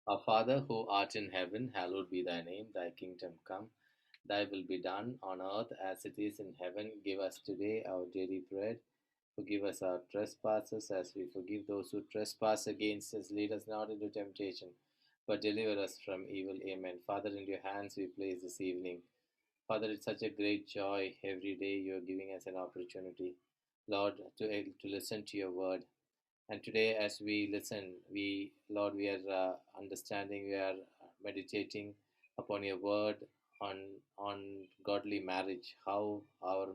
Our Father who art in heaven, hallowed be thy name, thy kingdom come, thy will be done on earth as it is in heaven. Give us today our daily bread. Forgive us our trespasses as we forgive those who trespass against us. Lead us not into temptation, but deliver us from evil. Amen. Father, into your hands we place this evening. Father, it's such a great joy every day you're giving us an opportunity, Lord, to listen to your word. And today, as we listen, Lord, we are understanding, we are meditating upon your word on godly marriage, how our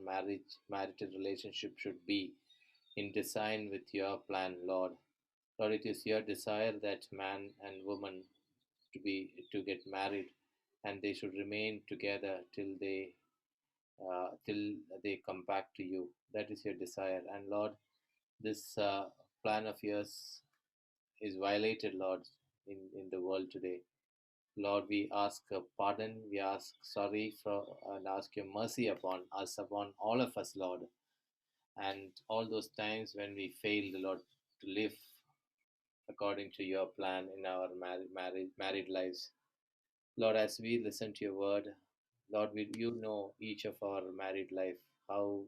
marital relationship should be in design with your plan, Lord. Lord, it is your desire that man and woman to get married, and they should remain together till they come back to you. That is your desire, and Lord, this plan of yours is violated, Lord, in the world today. Lord, we ask pardon, we ask sorry for, and ask your mercy upon us, upon all of us, Lord, and all those times when we failed, Lord, to live according to your plan in our married lives. Lord, as we listen to your word, Lord, you know each of our married life, how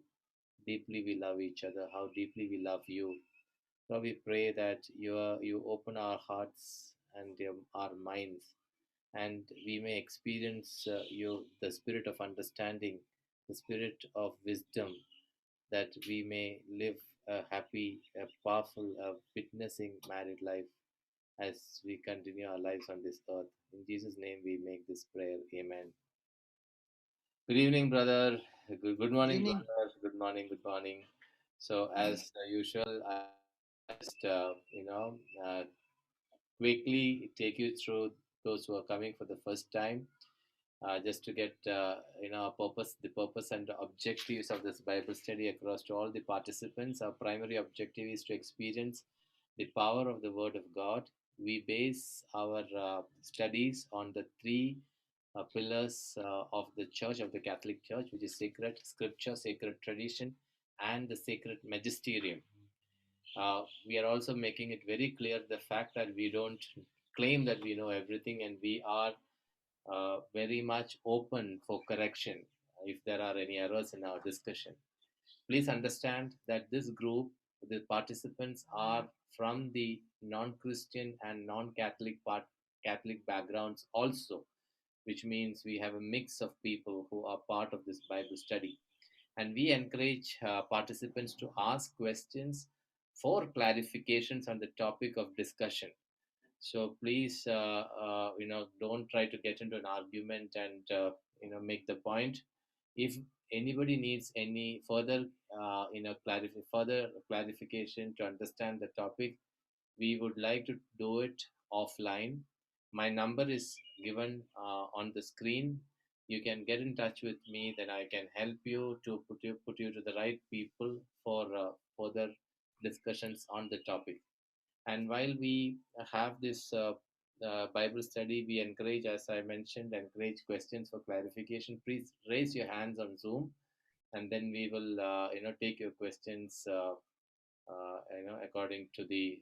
deeply we love each other, how deeply we love you. Lord, we pray that you open our hearts and our minds, and we may experience the spirit of understanding, the spirit of wisdom, that we may live a happy, a powerful, a witnessing married life as we continue our lives on this earth. In Jesus' name, we make this prayer. Amen. Good evening, brother. Good morning, Evening. brother. Good morning. Good morning. So, as usual, I just quickly take you through those who are coming for the first time, just to get the purpose and the objectives of this Bible study across to all the participants. Our primary objective is to experience the power of the Word of God. We base our studies on the three pillars of the Church, of the Catholic Church, which is sacred scripture, sacred tradition, and the sacred magisterium. We are also making it very clear the fact that we don't claim that we know everything, and we are very much open for correction if there are any errors in our discussion. Please understand that this group, the participants, are from the non-Christian and non-Catholic Catholic backgrounds also, which means we have a mix of people who are part of this Bible study. And we encourage participants to ask questions for clarifications on the topic of discussion. So please, don't try to get into an argument and make the point. If anybody needs any further, further clarification to understand the topic, we would like to do it offline. My number is given on the screen. You can get in touch with me, then I can help you to put you to the right people for further discussions on the topic. And while we have this Bible study, we encourage, as I mentioned, encourage questions for clarification. Please raise your hands on Zoom, and then we will, take your questions, according to the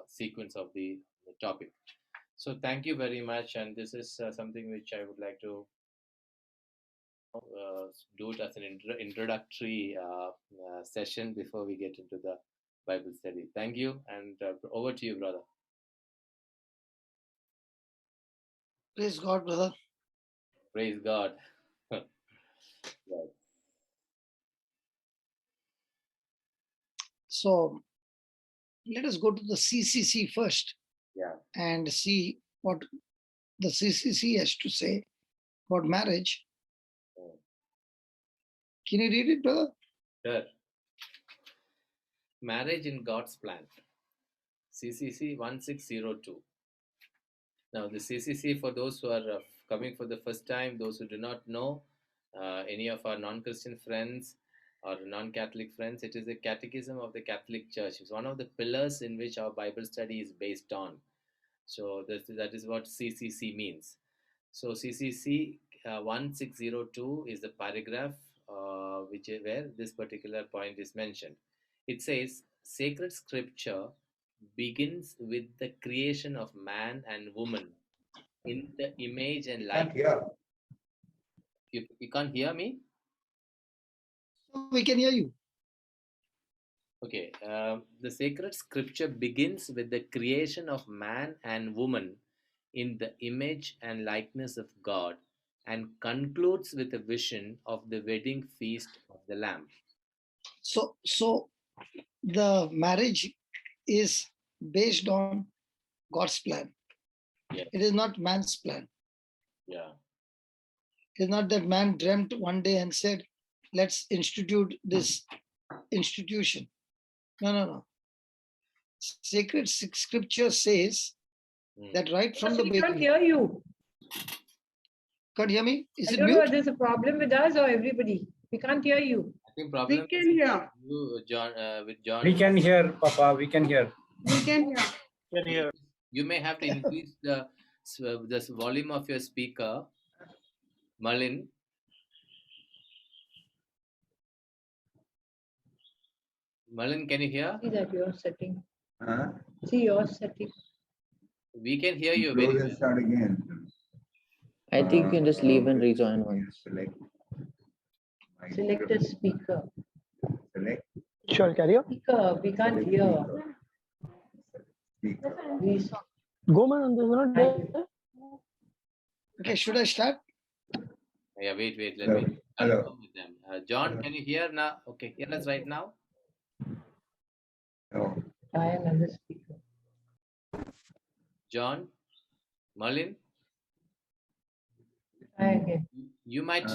sequence of the topic. So thank you very much, and this is something which I would like to do it as an introductory session before we get into the Bible study. Thank you, and over to you, brother. Praise God, brother. Praise God. Right. So let us go to the CCC first Yeah. and see what the CCC has to say about marriage. Mm. Can you read it, brother? Sure. Marriage in God's plan. CCC 1602. Now, the CCC, for those who are coming for the first time, those who do not know, any of our non Christian friends or non Catholic friends, it is the Catechism of the Catholic Church. It's one of the pillars in which our Bible study is based on. So, that is what CCC means. So, CCC 1602 is the paragraph where this particular point is mentioned. It says, Sacred Scripture begins with the creation of man and woman in the image and Can't likeness. hear. You can't hear me? So we can hear you. Okay. The sacred scripture begins with the creation of man and woman in the image and likeness of God and concludes with a vision of the wedding feast of the Lamb. So the marriage is based on God's plan. Yeah. It is not man's plan. Yeah. It is not that man dreamt one day and said, let's institute this institution. No. Sacred scripture says that right from the We can't beginning. hear you. Can't hear me? Is I it don't know mute? whether there's a problem with us or everybody. We can't hear you. I think problem We can hear. you, John, with John. We can hear, Papa. We can hear. We can hear. Can hear. You may have to increase the volume of your speaker, Malin. Malin, can you hear? See that your setting. Huh? See your setting. We can hear you very Close well. and start again. I think you can just leave and rejoin once. Select. Select a speaker. Select. Sure, carry on. Speaker, we can't hear. Speaker. We saw. Go man, there's not there. Okay, should I start? Yeah, wait. Let Hello. me Hello. confirm with them. John, can you hear now? Okay, hear us right now. Oh. I am another speaker. John, Malin, Try again. you might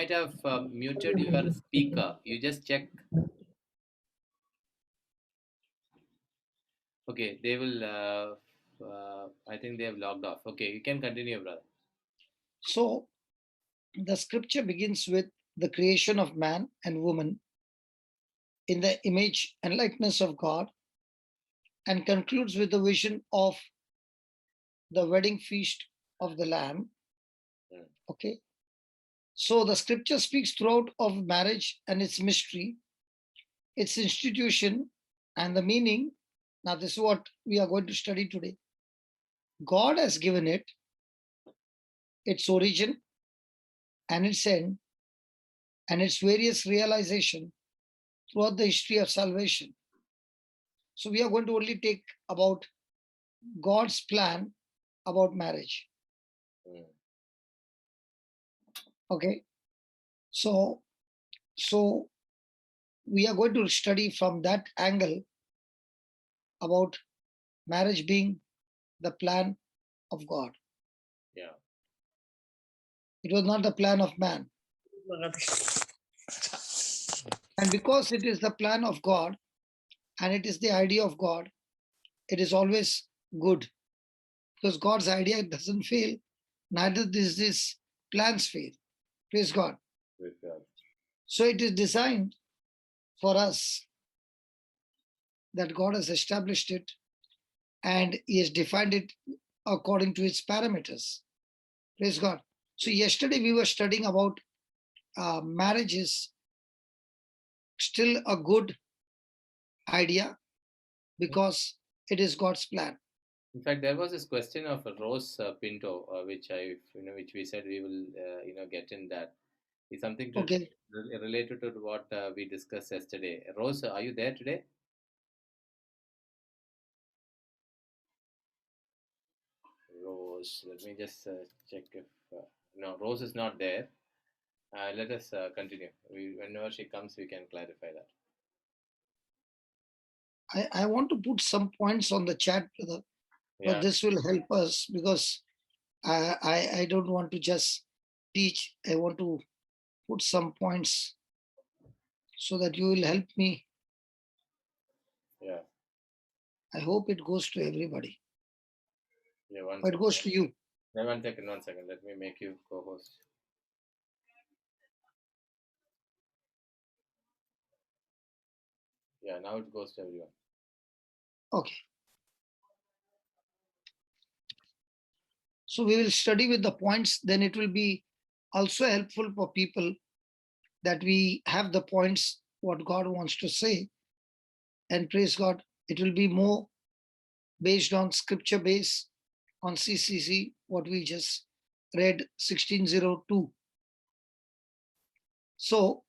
have muted your speaker. You just check. Okay, they will. I think they have logged off. Okay, you can continue, brother. So the scripture begins with the creation of man and woman in the image and likeness of God and concludes with the vision of the wedding feast of the Lamb. Okay. So the scripture speaks throughout of marriage and its mystery, its institution, and the meaning. Now, this is what we are going to study today. God has given it its origin and its end and its various realization throughout the history of salvation. So we are going to only take about God's plan about marriage. Okay. So we are going to study from that angle about marriage being the plan of God. Yeah. It was not the plan of man. And because it is the plan of God and it is the idea of God, it is always good. Because God's idea doesn't fail, neither does this plans fail. Praise God. Praise God. So it is designed for us that God has established it and He has defined it according to its parameters. Praise God. So yesterday we were studying about marriage is still a good idea because it is God's plan. In fact, there was this question of Rose Pinto, which we said we will, get in that. It's something to Okay. related to what we discussed yesterday. Rose, are you there today? Rose, let me just check if no, Rose is not there. Let us continue. Whenever she comes, we can clarify that. I want to put some points on the chat, brother, but Yeah. this will help us because I don't want to just teach. I want to put some points so that you will help me. Yeah. I hope it goes to everybody. Yeah. One Or it goes to you. Yeah, one second. Let me make you co-host. Yeah, now it goes to everyone. Okay. So we will study with the points, then it will be also helpful for people that we have the points, what God wants to say. And praise God, it will be more based on scripture base, on CCC, what we just read, 16:02. So,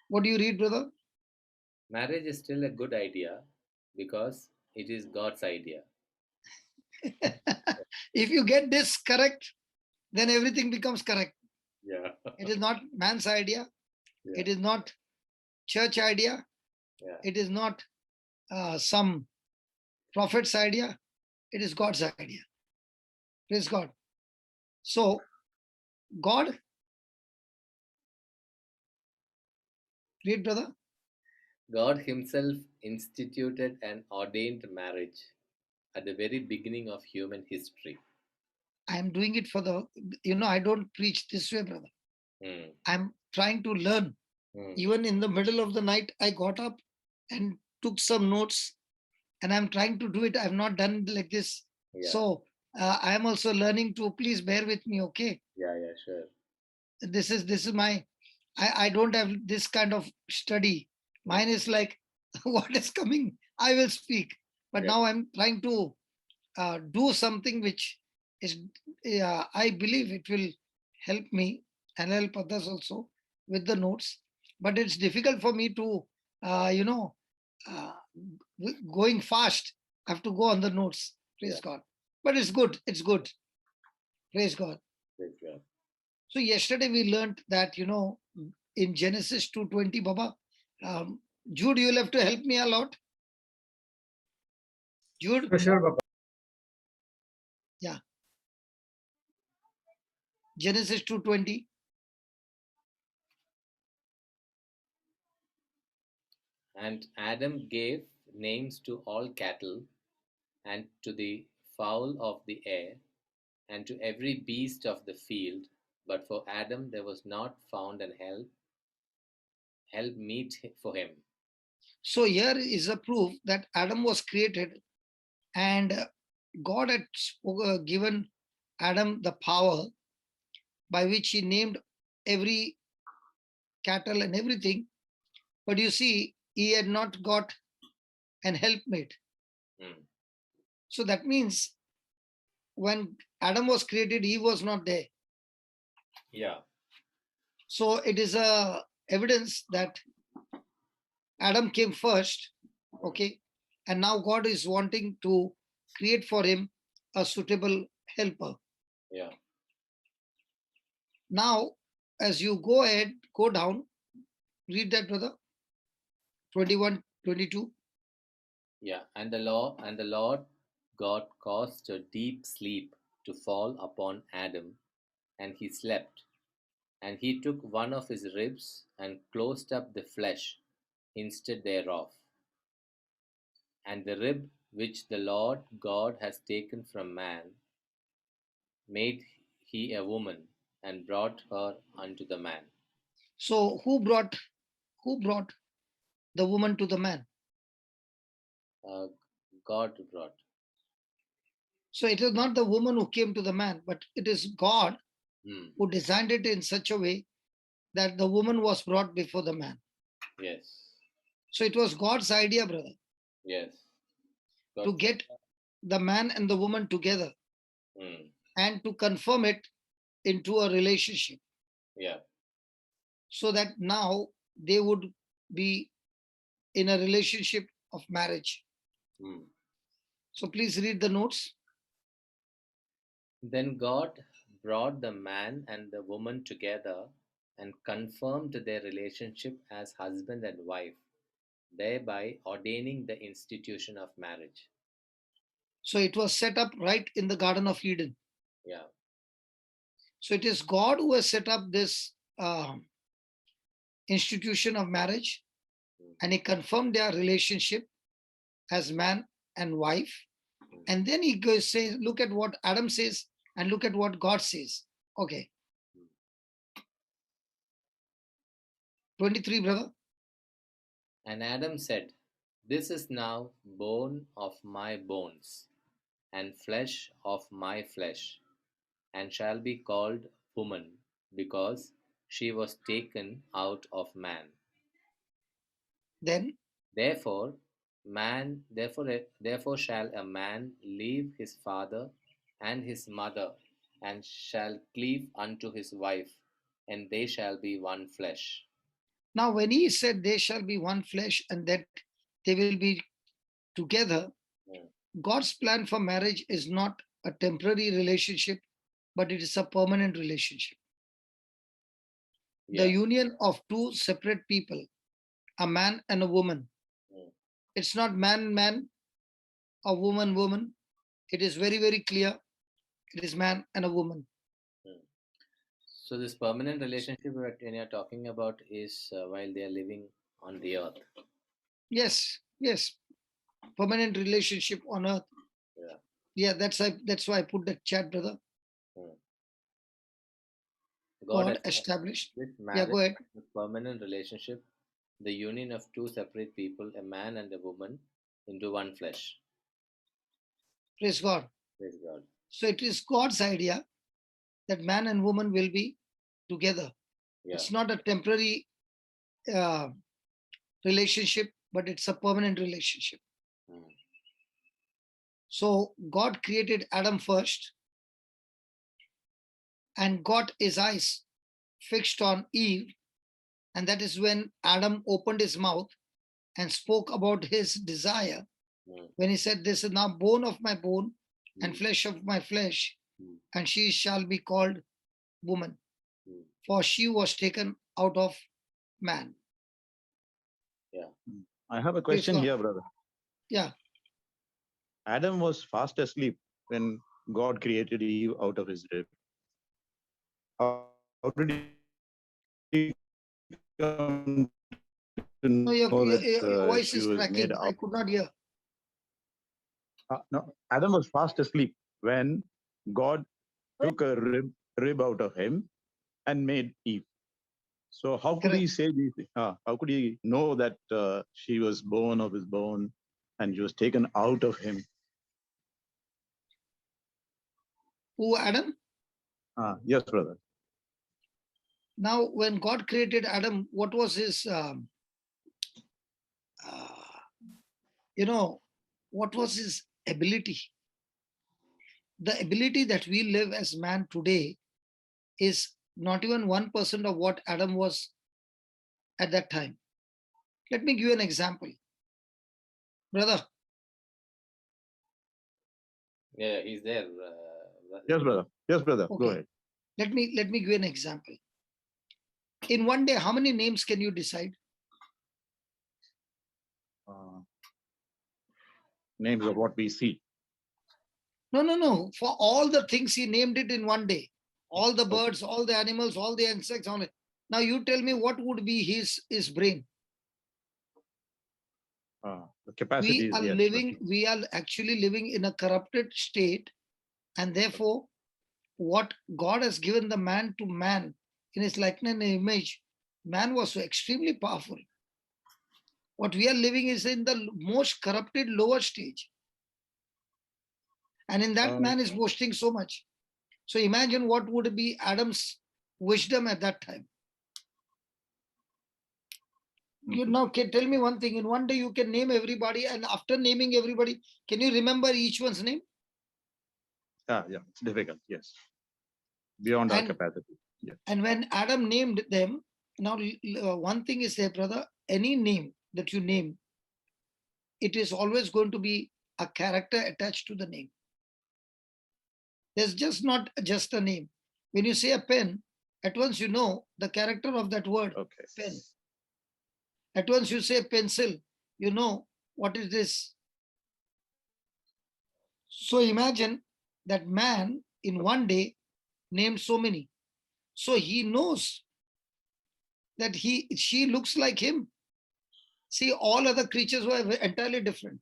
what do you read, brother? Marriage is still a good idea because it is God's idea. If you get this correct, then everything becomes correct. Yeah. It is not man's idea. Yeah. It is not church idea. Yeah. It is not some prophet's idea. It is God's idea. Praise God. So, God, read, brother. God Himself instituted and ordained marriage at the very beginning of human history. I am doing it for I don't preach this way, brother. Hmm. I'm trying to learn. Hmm. Even in the middle of the night, I got up and took some notes, and I'm trying to do it. I've not done it like this. Yeah. So I am also learning to, please bear with me, okay? Yeah, sure. This is my, I don't have this kind of study. Mine is like, what is coming, I will speak. But Yeah. now I'm trying to do something which is, I believe it will help me and help others also with the notes. But it's difficult for me to, uh, going fast. I have to go on the notes. Praise Yeah. God. But it's good. It's good. Praise God. Praise God. So yesterday we learned that, in Genesis 2:20, Baba, Jude, you'll have to help me a lot. Jude, For sure, Papa. Genesis 2:20. And Adam gave names to all cattle, and to the fowl of the air, and to every beast of the field. But for Adam there was not found an help meet for him. So here is a proof that Adam was created, and God had given Adam the power by which he named every cattle and everything. But you see, he had not got an helpmate. Hmm. So that means when Adam was created, he was not there. Yeah. So it is a evidence that Adam came first, okay, and now God is wanting to create for him a suitable helper. Yeah. Now, as you go ahead, go down, read that, brother. 21, 22. Yeah. And the Lord God caused a deep sleep to fall upon Adam, and he slept. And he took one of his ribs and closed up the flesh instead thereof. And the rib which the Lord God has taken from man made he a woman, and brought her unto the man. So who brought the woman to the man? God brought. So it is not the woman who came to the man, but it is God Hmm. who designed it in such a way that the woman was brought before the man. Yes. So it was God's idea, brother, Yes. to God. get the man and the woman together Hmm. and to confirm it into a relationship, Yeah. so that now they would be in a relationship of marriage. Hmm. So please read the notes. Then God brought the man and the woman together and confirmed their relationship as husband and wife, thereby ordaining the institution of marriage. So it was set up right in the Garden of Eden. Yeah. So it is God who has set up this institution of marriage, and he confirmed their relationship as man and wife. And then he goes say, look at what Adam says and look at what God says. Okay. 23, brother. And Adam said, This is now bone of my bones, and flesh of my flesh, and shall be called woman, because she was taken out of man. Then Therefore shall a man leave his father and his mother, and shall cleave unto his wife, and they shall be one flesh. Now, when he said they shall be one flesh and that they will be together, Mm. God's plan for marriage is not a temporary relationship, but it is a permanent relationship. Yeah. The union of two separate people, a man and a woman. Mm. It's not man, man, or woman, woman. It is very, very clear. It is man and a woman. So this permanent relationship that when you're talking about is while they are living on the earth. Yes, yes. Permanent relationship on earth. Yeah. Yeah, that's why I put that chat, brother. God has established. this Yeah, marriage go ahead. as a permanent relationship, the union of two separate people, a man and a woman, into one flesh. Praise God. Praise God. So it is God's idea that man and woman will be together. Yeah. It's not a temporary relationship, but it's a permanent relationship. Mm. So God created Adam first and got his eyes fixed on Eve. And that is when Adam opened his mouth and spoke about his desire. Mm. When he said, "This is now bone of my bone and Mm. flesh of my flesh, Mm. and she shall be called woman, Mm. for she was taken out of man." Yeah. I have a Praise question God. here, brother. Yeah. Adam was fast asleep when God created Eve out of his rib. How did he come to No, your know that voice she is was cracking. made I out? could not hear. No, Adam was fast asleep when God took a rib out of him and made Eve. So how could he Correct. say these? How could he know that she was bone of his bone and she was taken out of him? Who, Adam? Yes, brother. Now, when God created Adam, what was his, what was his ability? The ability that we live as man today is not even 1% of what Adam was at that time. Let me give you an example. Brother, Yeah, he's there. Yes, brother. Yes, brother. Go okay. ahead. Let me give you an example. In one day, how many names can you decide? Names of what we see. No. For all the things he named it in one day. All the birds, all the animals, all the insects, all it. Now you tell me what would be his brain. The capacity We are actually living in a corrupted state, and therefore what God has given the man to man in his likeness and image, man was so extremely powerful. What we are living is in the most corrupted lower stage. And in that man is boasting so much. So imagine what would be Adam's wisdom at that time. You now can tell me one thing. In one day you can name everybody, and after naming everybody, can you remember each one's name? Yeah, it's difficult. Yes, beyond our capacity. Yeah. And when Adam named them, now one thing is there, brother. Any name that you name, it is always going to be a character attached to the name. There's just not just a name. When you say a pen, at once you know the character of that word. Okay. Pen. At once you say pencil, you know what is this. So imagine that man in one day named so many. So he knows that she looks like him. See, all other creatures were entirely different.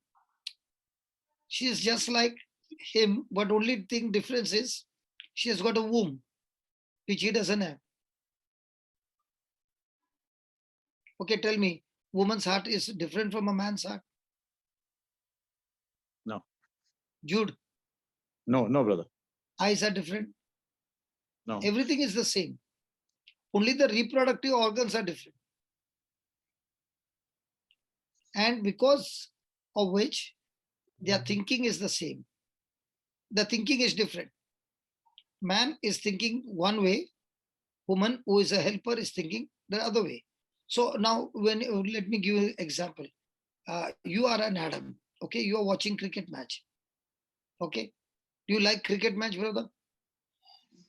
She is just like him, but only thing difference is she has got a womb, which he doesn't have. Okay, tell me, woman's heart is different from a man's heart? No. Jude? No, brother. Eyes are different? No. Everything is the same. Only the reproductive organs are different. And because of which their thinking is the same. The thinking is different. man is thinking one way, woman who is a helper is thinking the other way. So now, when let me give you an example. You are an Adam. Okay, you are watching cricket match. Okay, do you like cricket match, brother?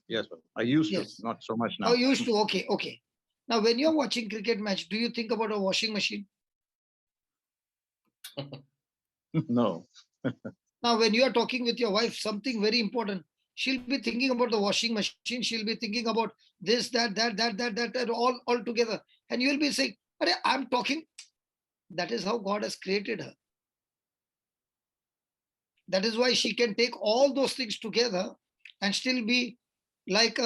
Yes, Papa. I used Yes. to, not so much now. Oh, you used to. Okay, okay. Now, when you are watching cricket match, do you think about a washing machine? No. Now, when you are talking with your wife, something very important, she'll be thinking about the washing machine. She'll be thinking about this, that, all together. And you'll be saying, I'm talking. That is how God has created her. That is why she can take all those things together and still be like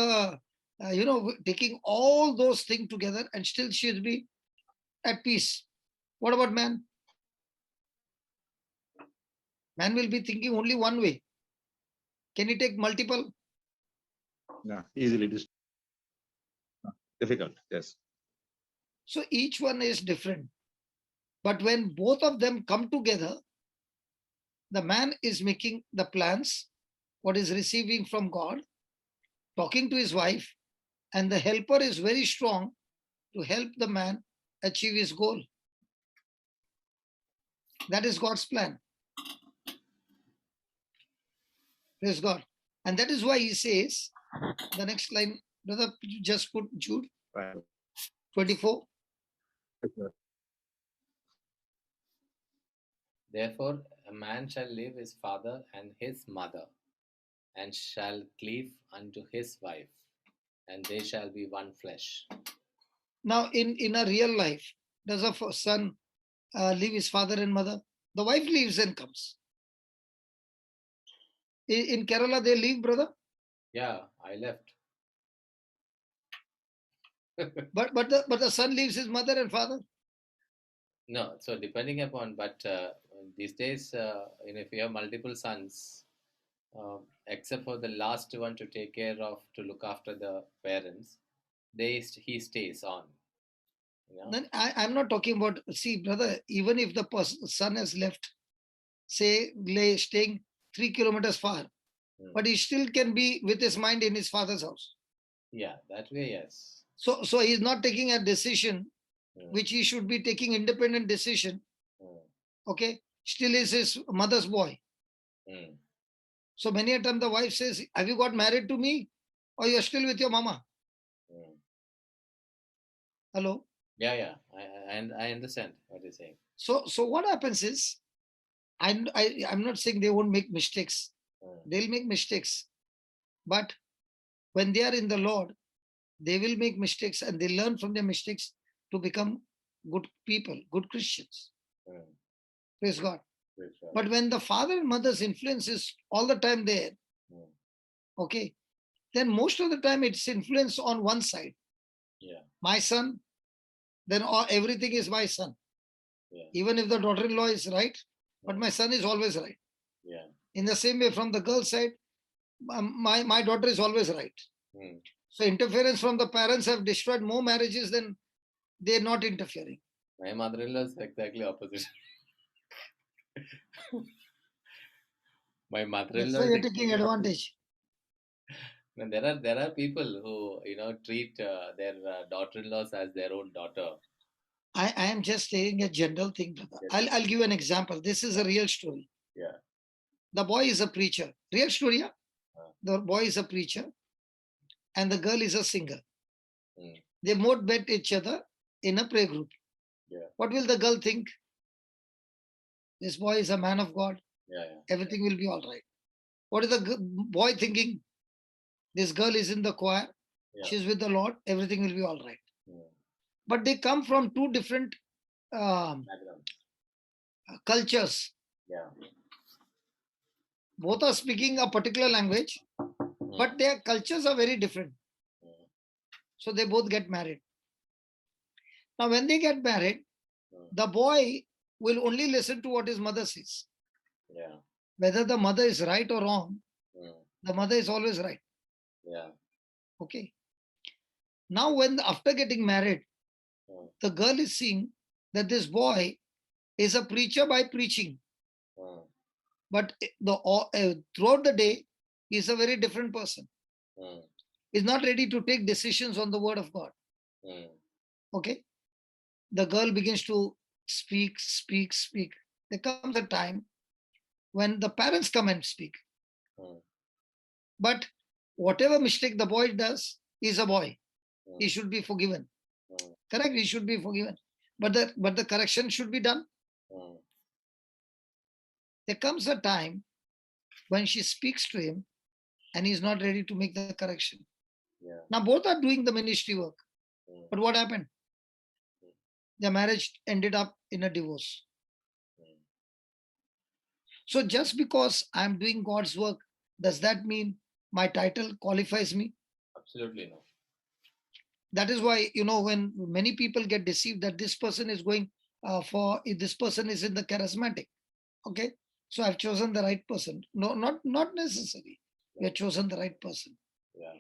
taking all those things together and still she'll be at peace. What about man? Man will be thinking only one way. Can he take multiple? No, easily difficult. Yes. So each one is different. But when both of them come together, the man is making the plans, what is receiving from God, talking to his wife, and the helper is very strong to help the man achieve his goal. That is God's plan. Praise God. And that is why he says, the next line, brother, you just put Jude Right. 24. Therefore, a man shall leave his father and his mother, and shall cleave unto his wife, and they shall be one flesh. Now, in a real life, does a son leave his father and mother? The wife leaves and comes. In Kerala, they leave, brother. Yeah, I left. But the son leaves his mother and father. No, so depending upon, but these days, if you have multiple sons, except for the last one to take care of, to look after the parents, he stays on. Then I'm not talking about, see, brother, even if the son has left, say, staying 3 kilometers far, but he still can be with his mind in his father's house. Yeah, that way, yes. So he's not taking a decision which he should be taking independent decision. Okay, still is his mother's boy. So many a time the wife says, have you got married to me, or you're still with your mama? Hello? Yeah. I understand what you're saying. So what happens is, I'm not saying they won't make mistakes. They'll make mistakes. But when they are in the Lord, they will make mistakes and they learn from their mistakes to become good people, good Christians. Praise God. But when the father and mother's influence is all the time there, okay, then most of the time it's influence on one side. Yeah. My son, then everything is my son. Yeah. Even if the daughter-in-law is right, but my son is always right. Yeah. In the same way, from the girl side, my daughter is always right. So interference from the parents have destroyed more marriages than they're not interfering. My mother-in-law is exactly opposite. My mother-in-law. So you're taking advantage. And there are people who treat their daughter-in-laws as their own daughter. I am just saying a general thing, brother. I'll give you an example. This is a real story. Yeah. The boy is a preacher. Real story, yeah? The boy is a preacher and the girl is a singer. They both met each other in a prayer group. Yeah. What will the girl think? This boy is a man of God. Yeah. Everything will be all right. What is the boy thinking? This girl is in the choir. Yeah. She's with the Lord. Everything will be all right. Yeah. But they come from two different cultures. Yeah. Both are speaking a particular language, but their cultures are very different. So they both get married. Now, when they get married, the boy will only listen to what his mother says. Yeah. Whether the mother is right or wrong, the mother is always right. Yeah. Okay. Now, after getting married, the girl is seeing that this boy is a preacher by preaching. But throughout the day, he is a very different person. Mm. is not ready to take decisions on the word of God. Mm. Okay. The girl begins to speak. There comes a time when the parents come and speak. Mm. But whatever mistake the boy does, is a boy. He Mm. should be forgiven. Mm. Correct? He should be forgiven. But the correction should be done. Mm. There comes a time when she speaks to him and he's not ready to make the correction. Yeah. Now both are doing the ministry work. Mm. But what happened? Their marriage ended up in a divorce. Mm. So just because I'm doing God's work, does that mean my title qualifies me? Absolutely no. That is why, when many people get deceived that this person is going this person is in the charismatic. Okay. So I've chosen the right person. No, not necessary. You have chosen the right person. Yeah.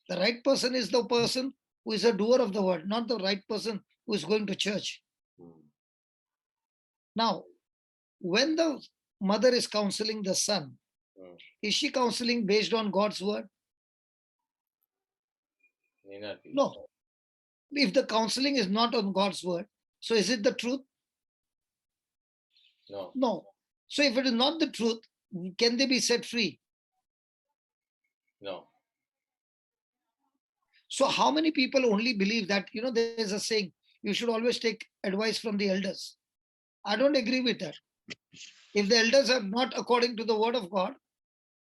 The right person is the person who is a doer of the word, not the right person who is going to church. Mm. Now, when the mother is counseling the son, Mm. is she counseling based on God's word? May not be. No. If the counseling is not on God's word, so is it the truth? No. No. So if it is not the truth, can they be set free? No. So how many people only believe that, there is a saying, you should always take advice from the elders. I don't agree with that. If the elders are not according to the word of God,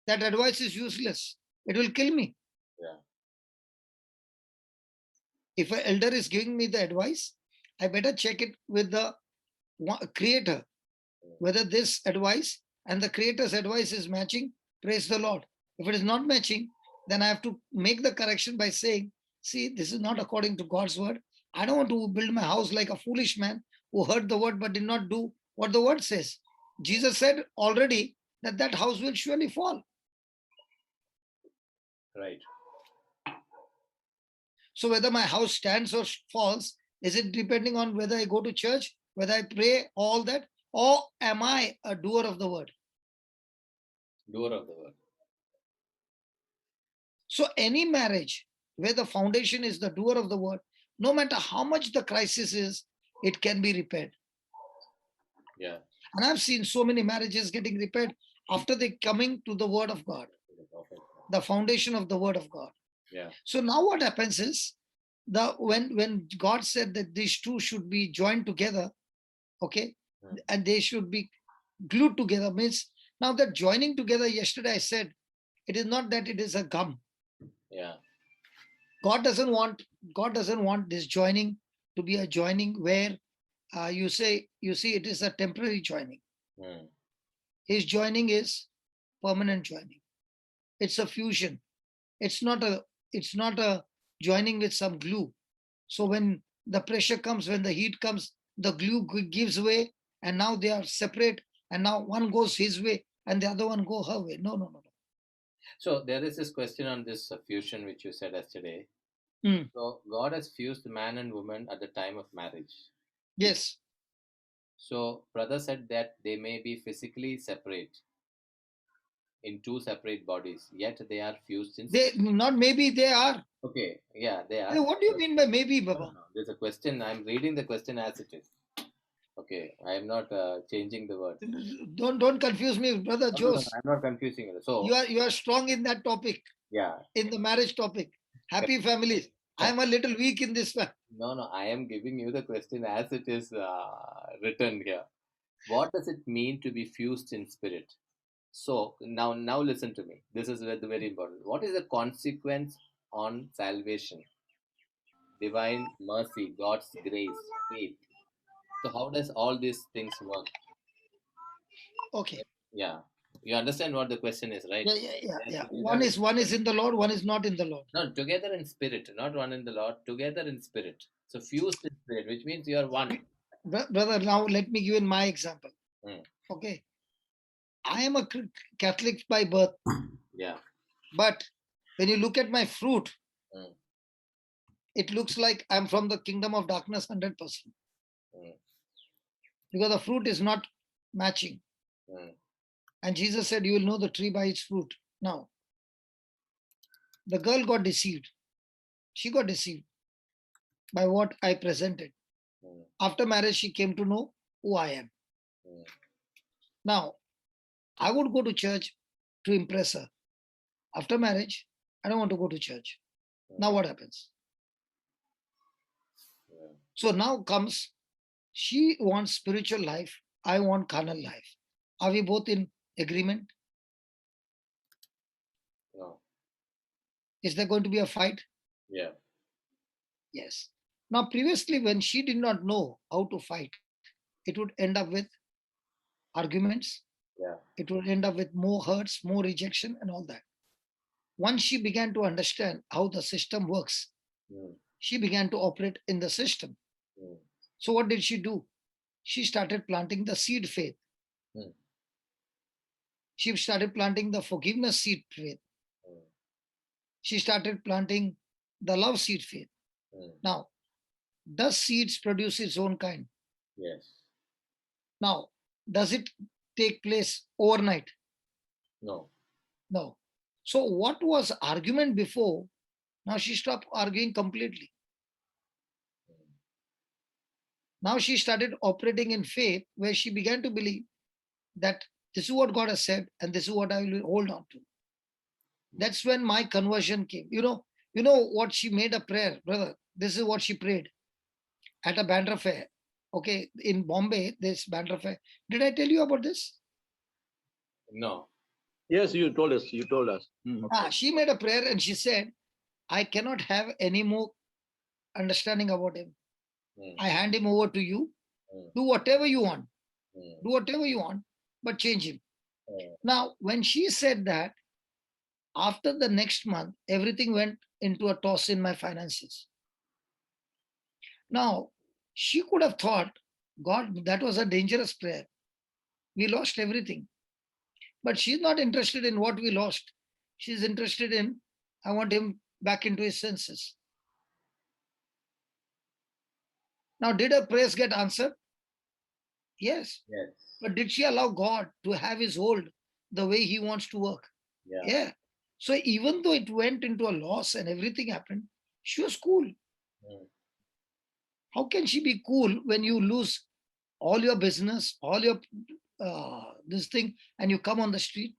that advice is useless. It will kill me. Yeah. If an elder is giving me the advice, I better check it with the creator, whether this advice and the creator's advice is matching. Praise the Lord. If it is not matching, then I have to make the correction by saying, see, this is not according to God's word. I don't want to build my house like a foolish man who heard the word but did not do what the word says. Jesus said already that house will surely fall. Right. So whether my house stands or falls, is it depending on whether I go to church, whether I pray, all that, or am I a doer of the word? Doer of the word. So any marriage where the foundation is the doer of the word, no matter how much the crisis is, it can be repaired. Yeah. And I've seen so many marriages getting repaired after they coming to the word of God, the foundation of the word of God. Yeah. So now what happens is, when God said that these two should be joined together, okay, and they should be glued together, means now that joining together, yesterday I said, it is not that it is a gum. Yeah. God doesn't want this joining to be a joining where you see it is a temporary joining. Mm. His joining is permanent joining. It's a fusion. It's not a joining with some glue. So when the pressure comes, when the heat comes, the glue gives way, and now they are separate, and now one goes his way and the other one go her way. No. So there is this question on this fusion which you said yesterday. Mm. So God has fused man and woman at the time of marriage. Yes. So brother said that they may be physically separate in two separate bodies, yet they are fused in. They not maybe they are. Okay, yeah, they are. What do you mean by maybe, No, Baba? no, there's a question. I'm reading the question as it is. Okay, I am not changing the word. Don't confuse me, brother No, Jose. I'm not confusing it. So You are strong in that topic, yeah, in the marriage topic. Happy families. I am a little weak in this one. no, I am giving you the question as it is written here. What does it mean to be fused in spirit? So now listen to me. This is very important. What is the consequence on salvation? Divine mercy, God's grace, faith. So how does all these things work? Okay. Yeah, you understand what the question is, right? Yeah. One is in the Lord, one is not in the Lord. No, together in spirit, not one in the Lord, together in spirit. So fused in spirit, which means you are one. Brother, now let me give you my example. Mm. Okay. I am a Catholic by birth. Yeah. But when you look at my fruit, Mm. it looks like I'm from the kingdom of darkness 100%. Mm. Because the fruit is not matching. Mm. And Jesus said, you will know the tree by its fruit. Now, the girl got deceived. She got deceived by what I presented. Mm. After marriage, she came to know who I am. Mm. Now, I would go to church to impress her. After marriage, I don't want to go to church. Now what happens? Yeah. So now comes, she wants spiritual life, I want carnal life. Are we both in agreement? No. Is there going to be a fight? Yeah. Yes. Now, previously, when she did not know how to fight, it would end up with arguments. Yeah. It would end up with more hurts, more rejection, and all that. Once she began to understand how the system works, Mm. she began to operate in the system. Mm. So, what did she do? She started planting the seed faith. Mm. She started planting the forgiveness seed faith. Mm. She started planting the love seed faith. Mm. Now, does seeds produce its own kind? Yes. Now, does it take place overnight? No. No. So, what was argument before? Now she stopped arguing completely. Now she started operating in faith, where she began to believe that this is what God has said and this is what I will hold on to. That's when my conversion came. You know what she made a prayer, brother. This is what she prayed at a Bandra fair. Okay, in Bombay, this Bandra fair. Did I tell you about this? No. Yes, you told us. You told us. Okay. She made a prayer and she said, I cannot have any more understanding about him. Mm. I hand him over to you. Mm. Do whatever you want. Mm. Do whatever you want, but change him. Mm. Now, when she said that, after the next month, everything went into a toss in my finances. Now, she could have thought, God, that was a dangerous prayer. We lost everything. But she's not interested in what we lost. She's interested in, I want him back into his senses. Now, did her prayers get answered? Yes. Yes. But did she allow God to have his hold the way he wants to work? Yeah. Yeah. So even though it went into a loss and everything happened, she was cool. Mm. How can she be cool when you lose all your business, all your this thing, and you come on the street?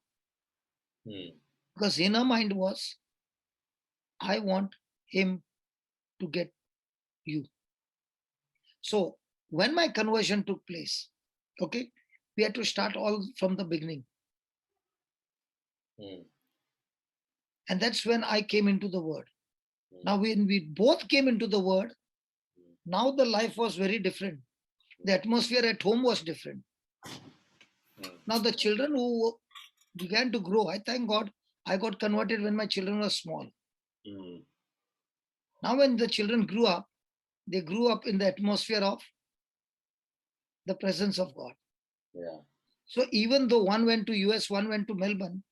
Mm. Because in her mind was, I want him to get you. So when my conversion took place, okay, we had to start all from the beginning. Mm. And that's when I came into the word. Mm. Now, when we both came into the word, now the life was very different. The atmosphere at home was different. Mm. Now, the children who began to grow, I thank God, I got converted when my children were small. Mm. Now, when the children grew up, they grew up in the atmosphere of the presence of God. Yeah. So even though one went to US, one went to Melbourne,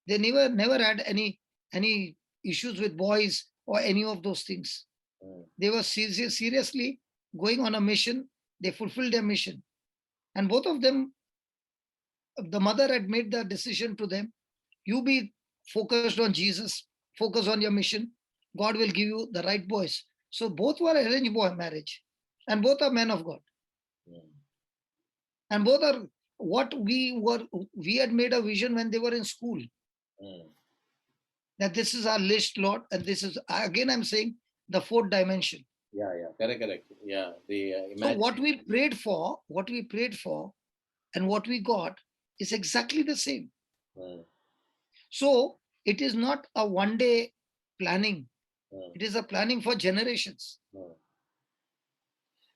they never had any issues with boys or any of those things. Mm. They were seriously going on a mission. They fulfilled their mission. And both of them, the mother had made the decision to them, you be focused on Jesus, focus on your mission. God will give you the right boys. So both were arranged boy marriage, and both are men of God. Mm. And both are what we had made a vision when they were in school, Mm. that this is our list, Lord, and this is, again I'm saying, the fourth dimension. Yeah. Yeah. Correct. Yeah. The So what we prayed for, and what we got is exactly the same. Mm. So it is not a one day planning. Mm. It is a planning for generations. Mm.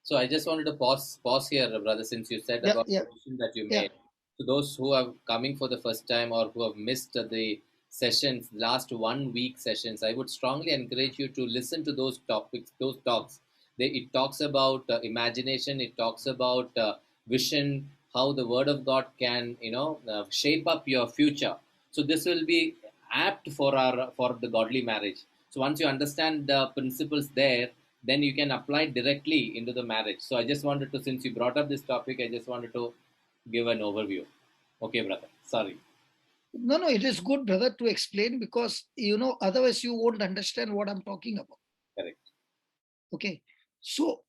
So I just wanted to pause here, brother, since you said Yeah, about yeah, the mission that you yeah. made. To those who are coming for the first time or who have missed the sessions, last 1 week sessions, I would strongly encourage you to listen to those topics, those talks. It talks about imagination. It talks about vision, how the Word of God can, shape up your future. So this will be apt for the godly marriage. So once you understand the principles there, then you can apply directly into the marriage. So I just wanted to, since you brought up this topic, I just wanted to give an overview. Okay, brother. Sorry. No, it is good, brother, to explain because, otherwise you won't understand what I'm talking about. Correct. Okay. So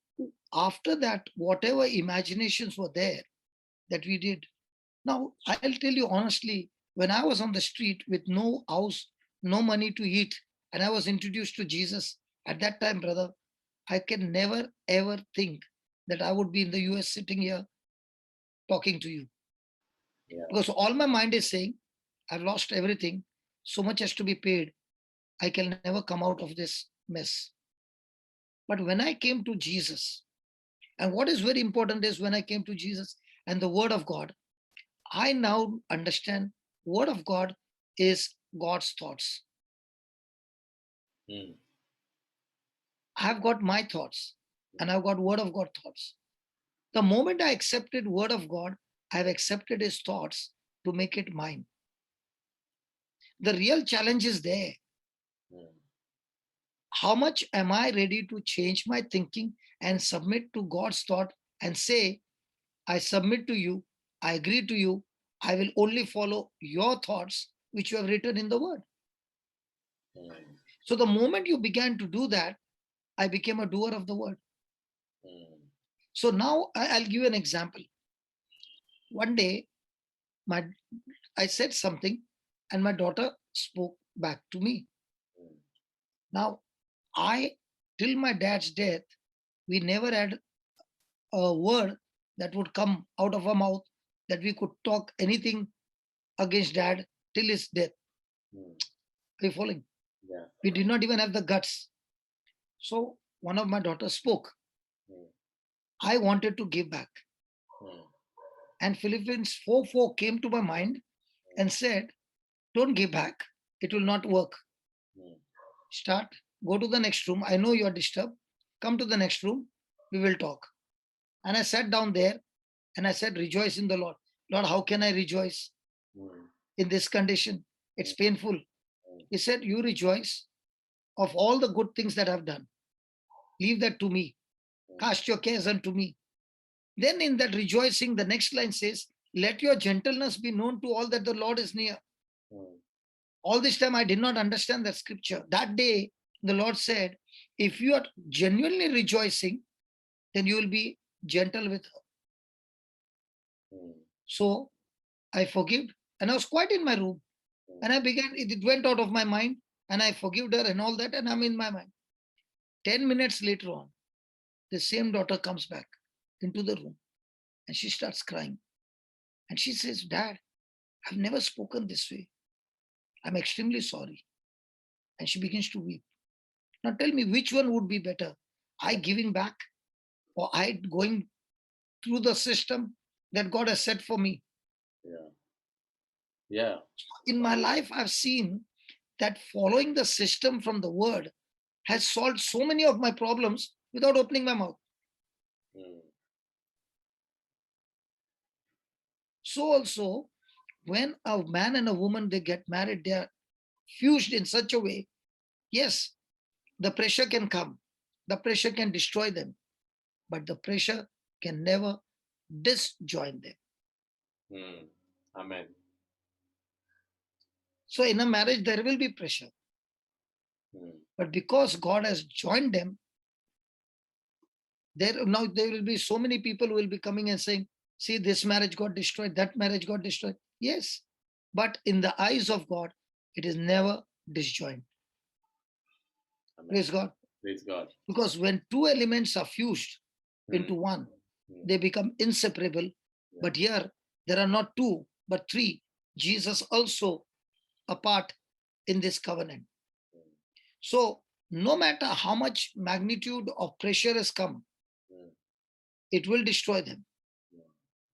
after that, whatever imaginations were there that we did. Now, I'll tell you honestly, when I was on the street with no house, no money to eat, and I was introduced to Jesus, at that time, brother, I can never ever think that I would be in the US sitting here talking to you. Yeah. Because all my mind is saying, I've lost everything, so much has to be paid. I can never come out of this mess. But when I came to Jesus, and what is very important is when I came to Jesus and the Word of God, I now understand Word of God is God's thoughts. Mm. I've got my thoughts and I've got Word of God thoughts. The moment I accepted Word of God, I've accepted His thoughts to make it mine. The real challenge is there. Mm. How much am I ready to change my thinking and submit to God's thought and say, I submit to you, I agree to you, I will only follow your thoughts which you have written in the Word. Mm. So the moment you began to do that, I became a doer of the Word. Mm. So now I'll give you an example. One day, I said something and my daughter spoke back to me. Mm. Now, till my dad's death, we never had a word that would come out of our mouth that we could talk anything against dad till his death. Mm. Are you following? Yeah. We did not even have the guts. So one of my daughters spoke. Mm. I wanted to give back. Mm. And Philippians 4:4 came to my mind and said, don't give back. It will not work. Mm. Go to the next room. I know you are disturbed. Come to the next room. We will talk. And I sat down there and I said, rejoice in the Lord. Lord, how can I rejoice Mm. in this condition? It's painful. He said, you rejoice of all the good things that I've done. Leave that to me. Cast your cares unto me. Then in that rejoicing, the next line says, let your gentleness be known to all that the Lord is near. Mm. All this time, I did not understand that scripture. That day, the Lord said, if you are genuinely rejoicing, then you will be gentle with her. Mm. So I forgive. And I was quiet in my room. And it went out of my mind. And I forgive her and all that. And I'm in my mind. 10 minutes later on, the same daughter comes back into the room. And she starts crying. And she says, Dad, I've never spoken this way. I'm extremely sorry. And she begins to weep. Now tell me, which one would be better? I giving back or I going through the system that God has set for me? Yeah. Yeah. In my life, I've seen that following the system from the Word has solved so many of my problems without opening my mouth. Mm. So also, when a man and a woman, they get married, they are fused in such a way, yes, the pressure can come. The pressure can destroy them. But the pressure can never disjoin them. Mm. Amen. So in a marriage, there will be pressure. Mm. But because God has joined them, there will be so many people who will be coming and saying, see, this marriage got destroyed, that marriage got destroyed. Yes, but in the eyes of God, it is never disjoined. Amen. Praise God. Praise God. Because when two elements are fused into one, they become inseparable. But here, there are not two, but three. Jesus also a part in this covenant. So no matter how much magnitude of pressure has come, it will destroy them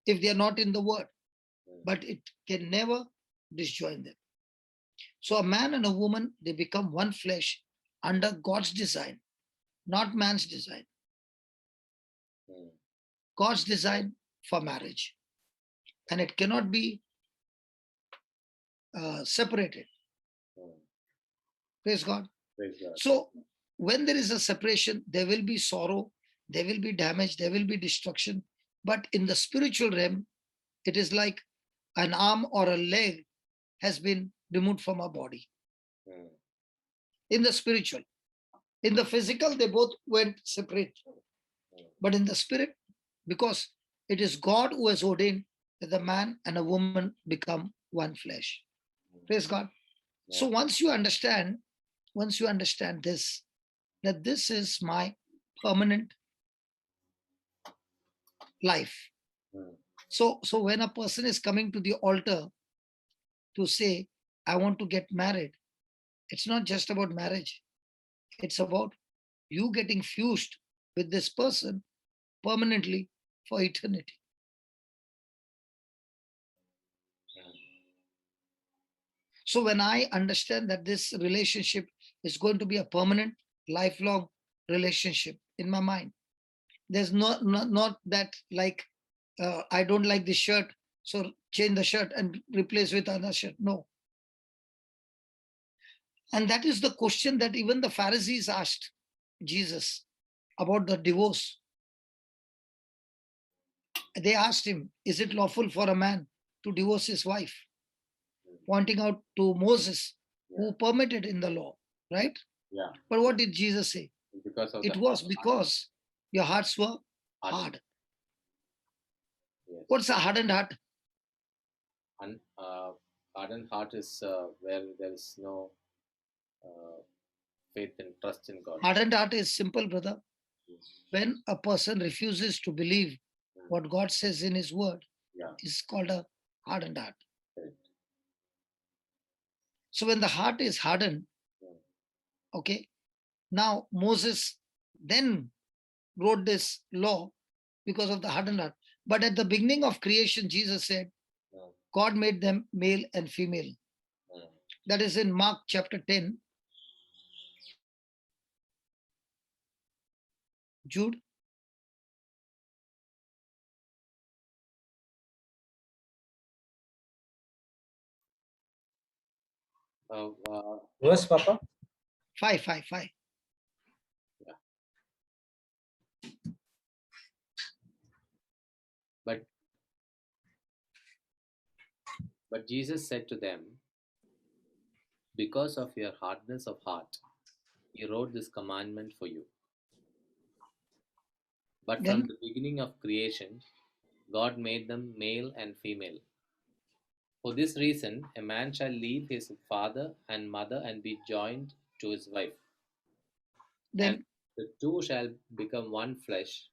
if they are not in the Word. But it can never disjoin them. So a man and a woman, they become one flesh under God's design, not man's design. God's design for marriage. And it cannot be separated. Praise God. Praise God. So when there is a separation, there will be sorrow, there will be damage, there will be destruction. But in the spiritual realm, it is like an arm or a leg has been removed from our body. Mm. In the spiritual, in the physical, they both went separate. But in the spirit, because it is God who has ordained that the man and a woman become one flesh. Praise God. So Yeah. once you understand this, that this is my permanent life. Mm. So when a person is coming to the altar to say, I want to get married, it's not just about marriage. It's about you getting fused with this person permanently for eternity. So when I understand that this relationship is going to be a permanent, lifelong relationship in my mind, there's not that like I don't like this shirt, so change the shirt and replace with another shirt. No. And that is the question that even the Pharisees asked Jesus about the divorce. They asked him, is it lawful for a man to divorce his wife? Pointing out to Moses, who permitted in the law, right? Yeah. But what did Jesus say? Because of It the was heart. because your hearts were Hardened. hard. Yes. What's a hardened heart? Hardened heart is where there is no faith and trust in God. Hardened heart is simple, brother. Yes. When a person refuses to believe what God says in his word, Yeah. is called a hardened heart. Correct. So when the heart is hardened, okay, now Moses then wrote this law because of the hardened heart. But at the beginning of creation, Jesus said, God made them male and female. That is in Mark chapter 10. Jude. Verse, Papa. 5. But Jesus said to them, because of your hardness of heart, he wrote this commandment for you. But Then- from the beginning of creation, God made them male and female. For this reason, a man shall leave his father and mother and be joined to his wife, Then and the two shall become one flesh.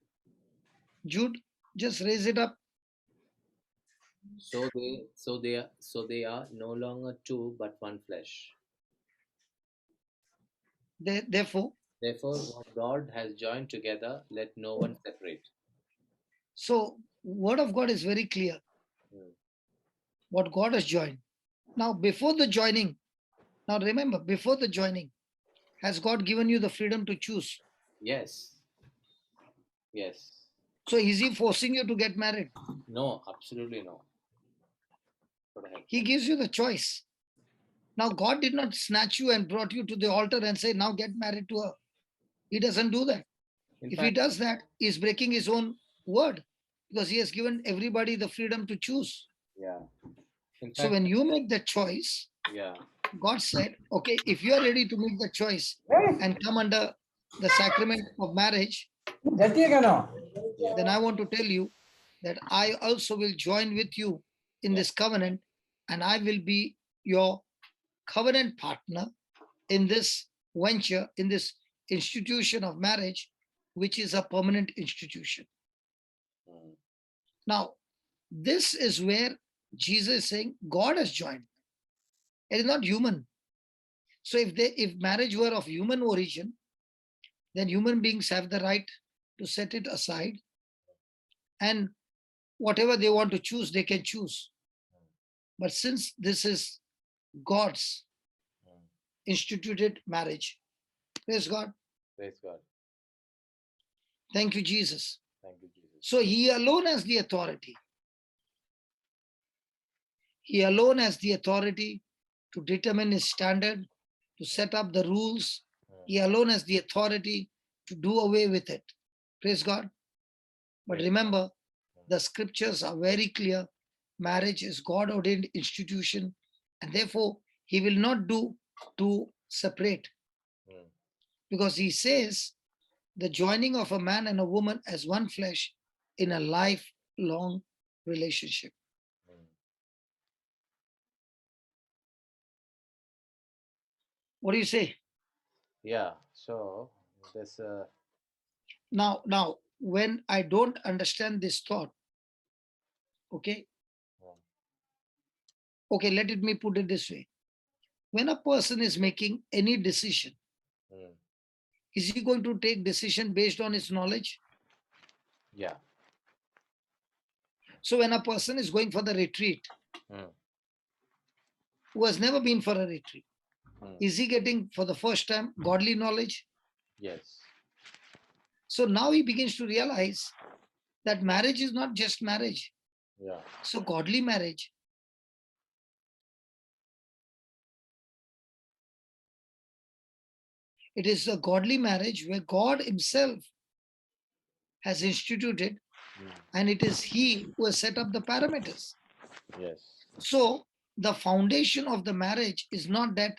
Jude, just raise it up. So they are no longer two but one flesh. Therefore, what God has joined together, let no one separate. so word of God is very clear. What God has joined. Now, before the joining, now remember, before the joining, has God given you the freedom to choose? Yes. So is he forcing you to get married? No, absolutely no. What the heck? He gives you the choice. Now, God did not snatch you and brought you to the altar and say, now get married to her. He doesn't do that. In If he fact, does that, he's breaking his own word because he has given everybody the freedom to choose. yeah. In So fact, when you make the choice, yeah. God said, okay, if you are ready to make the choice and come under the sacrament of marriage, then I want to tell you that I also will join with you in this covenant, and I will be your covenant partner in this venture, in this institution of marriage, which is a permanent institution. Now, this is where Jesus is saying God has joined. It is not human. So if marriage were of human origin, then human beings have the right to set it aside, and whatever they want to choose, they can choose. But since this is God's instituted marriage, praise God. Praise God. Thank you, Jesus. Thank you, Jesus. So he alone has the authority. He alone has the authority to determine his standard, to set up the rules. He alone has the authority to do away with it. Praise God. But remember, the scriptures are very clear. Marriage is God ordained institution. And therefore, he will not do two separate. Mm. Because he says the joining of a man and a woman as one flesh in a lifelong relationship. Mm. What do you say? Yeah. So there's a Now, when I don't understand this thought, okay, let me put it this way. When a person is making any decision, mm, is he going to take decision based on his knowledge? yeah. So when a person is going for the retreat, Mm. who has never been for a retreat, Mm. is he getting for the first time godly knowledge? Yes. So now he begins to realize that marriage is not just marriage. Yeah. So godly marriage. It is a godly marriage where God himself has instituted, and it is he who has set up the parameters. Yes. So the foundation of the marriage is not that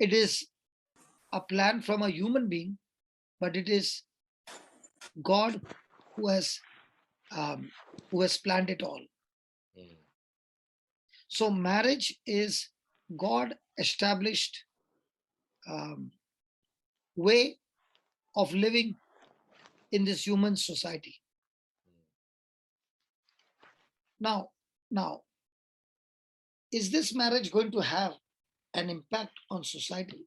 it is a plan from a human being, but it is God who has planned it all. Mm. So marriage is God established way of living in this human society. Now, is this marriage going to have an impact on society?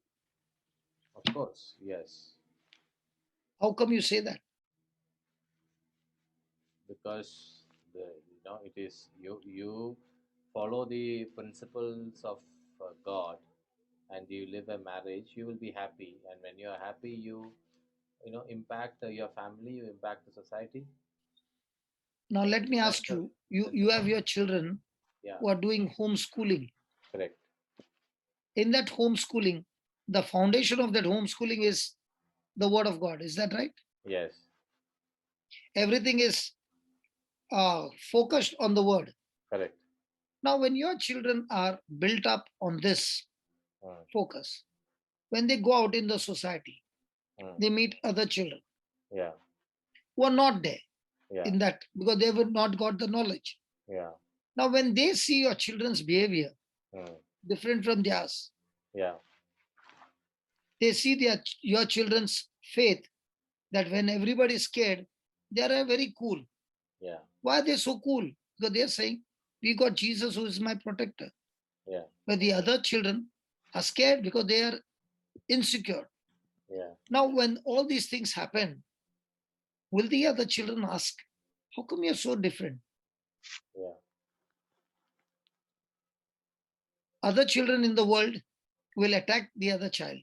Of course. Yes. How come you say that? Because it is you follow the principles of God, and you live a marriage, you will be happy, and when you are happy, you impact your family, you impact the society. Now let me That's ask the, you, you that's you the have your children yeah, who are doing homeschooling. correct. In that homeschooling, the foundation of that homeschooling is the word of God. Is that right? Yes. Everything is focused on the word. Correct. Now, when your children are built up on this Mm. focus, when they go out in the society, Mm. they meet other children Yeah. who are not there Yeah. in that because they have not got the knowledge. Yeah. Now, when they see your children's behavior Mm. different from theirs, Yeah. they see your children's faith that when everybody is scared, they are very cool. Yeah. Why are they so cool? Because they are saying, we got Jesus who is my protector. Yeah. But the other children are scared because they are insecure. Yeah. Now, when all these things happen, will the other children ask, how come you're so different? Yeah. Other children in the world will attack the other child.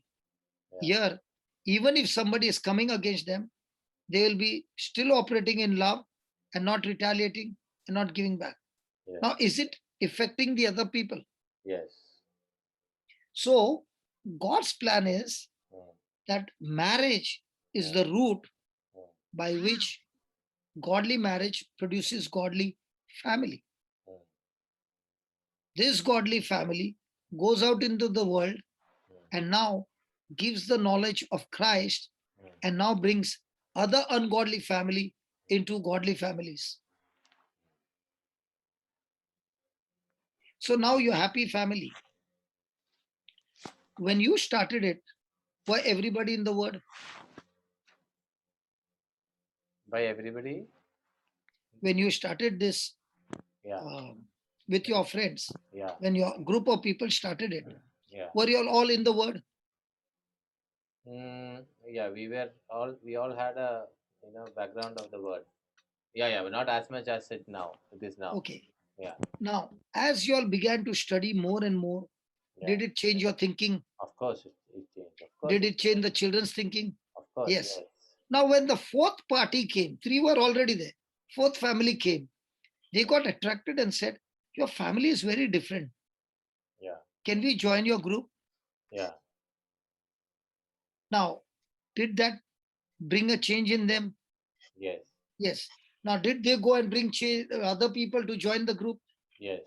Yeah. Here, even if somebody is coming against them, they will be still operating in love and not retaliating and not giving back. Yeah. Now, is it affecting the other people? Yes. So, God's plan is Mm. that marriage is the root Mm. by which godly marriage produces godly family. Mm. This godly family goes out into the world Mm. and now gives the knowledge of Christ Mm. and now brings other ungodly family into godly families. So now your happy family. When you started it, why everybody in the world? By everybody. When you started this Yeah. with your friends, Yeah. when your group of people started it, Yeah. were you all in the word? Yeah. We all had a background of the word. Yeah. But not as much as it is now. Okay. Yeah. Now, as you all began to study more and more, Yeah. did it change your thinking? Of course it changed. Of course Did it change the children's thinking? Of course. Yes. Yes. Now, when the fourth party came, three were already there, fourth family came, they got attracted and said, your family is very different. Yeah. Can we join your group? Yeah. Now, did that bring a change in them? Yes. Yes. Now, did they go and bring other people to join the group? Yes.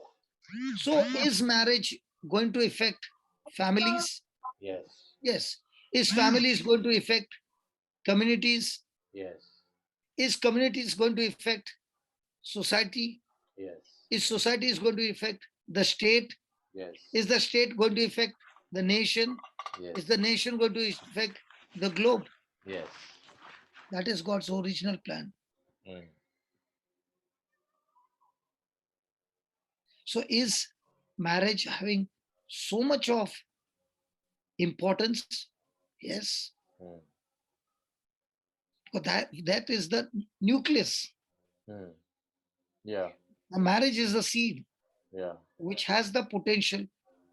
So is marriage going to affect families? Yes. Yes. Is families going to affect communities? Yes. Is communities going to affect society? Yes. Is society is going to affect the state? Yes. Is the state going to affect the nation? Yes. Is the nation going to affect the globe? Yes. That is God's original plan. Mm. So is marriage having so much of importance? Yes. Mm. But that is the nucleus. Mm. Yeah. A marriage is the seed Yeah. which has the potential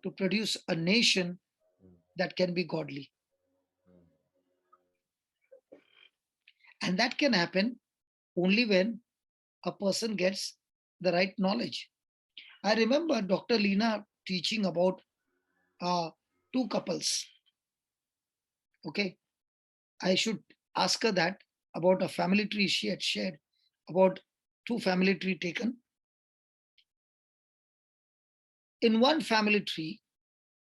to produce a nation Mm. that can be godly. Mm. And that can happen only when a person gets the right knowledge. I remember Dr. Leena teaching about two couples. Okay. I should ask her that about a family tree she had shared about two family tree taken. In one family tree,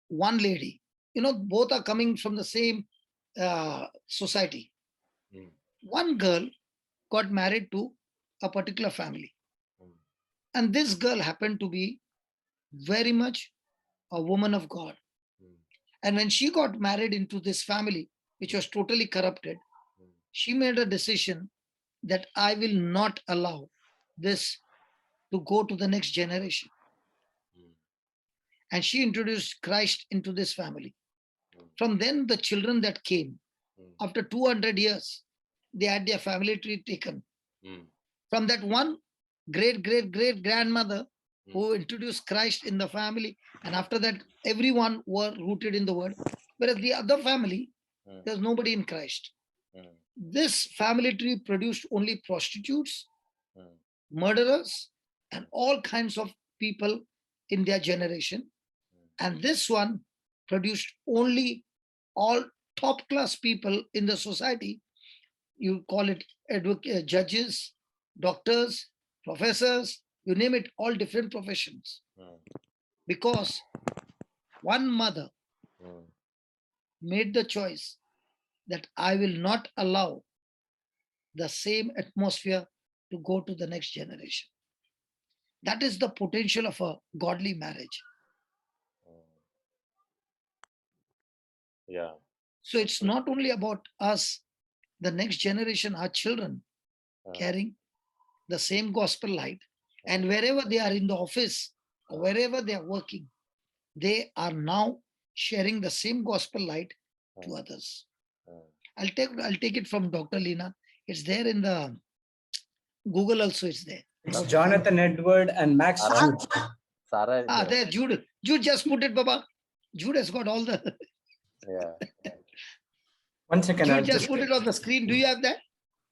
one lady, both are coming from the same society. Mm. One girl got married to a particular family. Mm. And this girl happened to be very much a woman of God. Mm. And when she got married into this family, which was totally corrupted, Mm. she made a decision that I will not allow this to go to the next generation. Mm. And she introduced Christ into this family. Mm. From then, the children that came, Mm. after 200 years, they had their family tree taken. Mm. From that one great grandmother Mm. who introduced Christ in the family, and after that, everyone were rooted in the word. Whereas the other family, Mm. there's nobody in Christ. Mm. This family tree produced only prostitutes, Mm. murderers, and all kinds of people in their generation. And this one produced only all top class people in the society. You call it judges, doctors, professors, you name it, all different professions. Mm. Because one mother Mm. made the choice that I will not allow the same atmosphere to go to the next generation. That is the potential of a godly marriage. Yeah. So it's not only about us, the next generation, our children, Uh, carrying the same gospel light. And wherever they are in the office or wherever they are working, they are now sharing the same gospel light to others. I'll take it from Dr. Leena. It's there in the Google also, it's there. It's Jonathan Edward and Max Sarah. Jude. Sarah. Ah, there, Jude. Jude just put it, Baba. Jude has got all the. Yeah. 1 second. Jude I'll just put it on the screen. Do you have that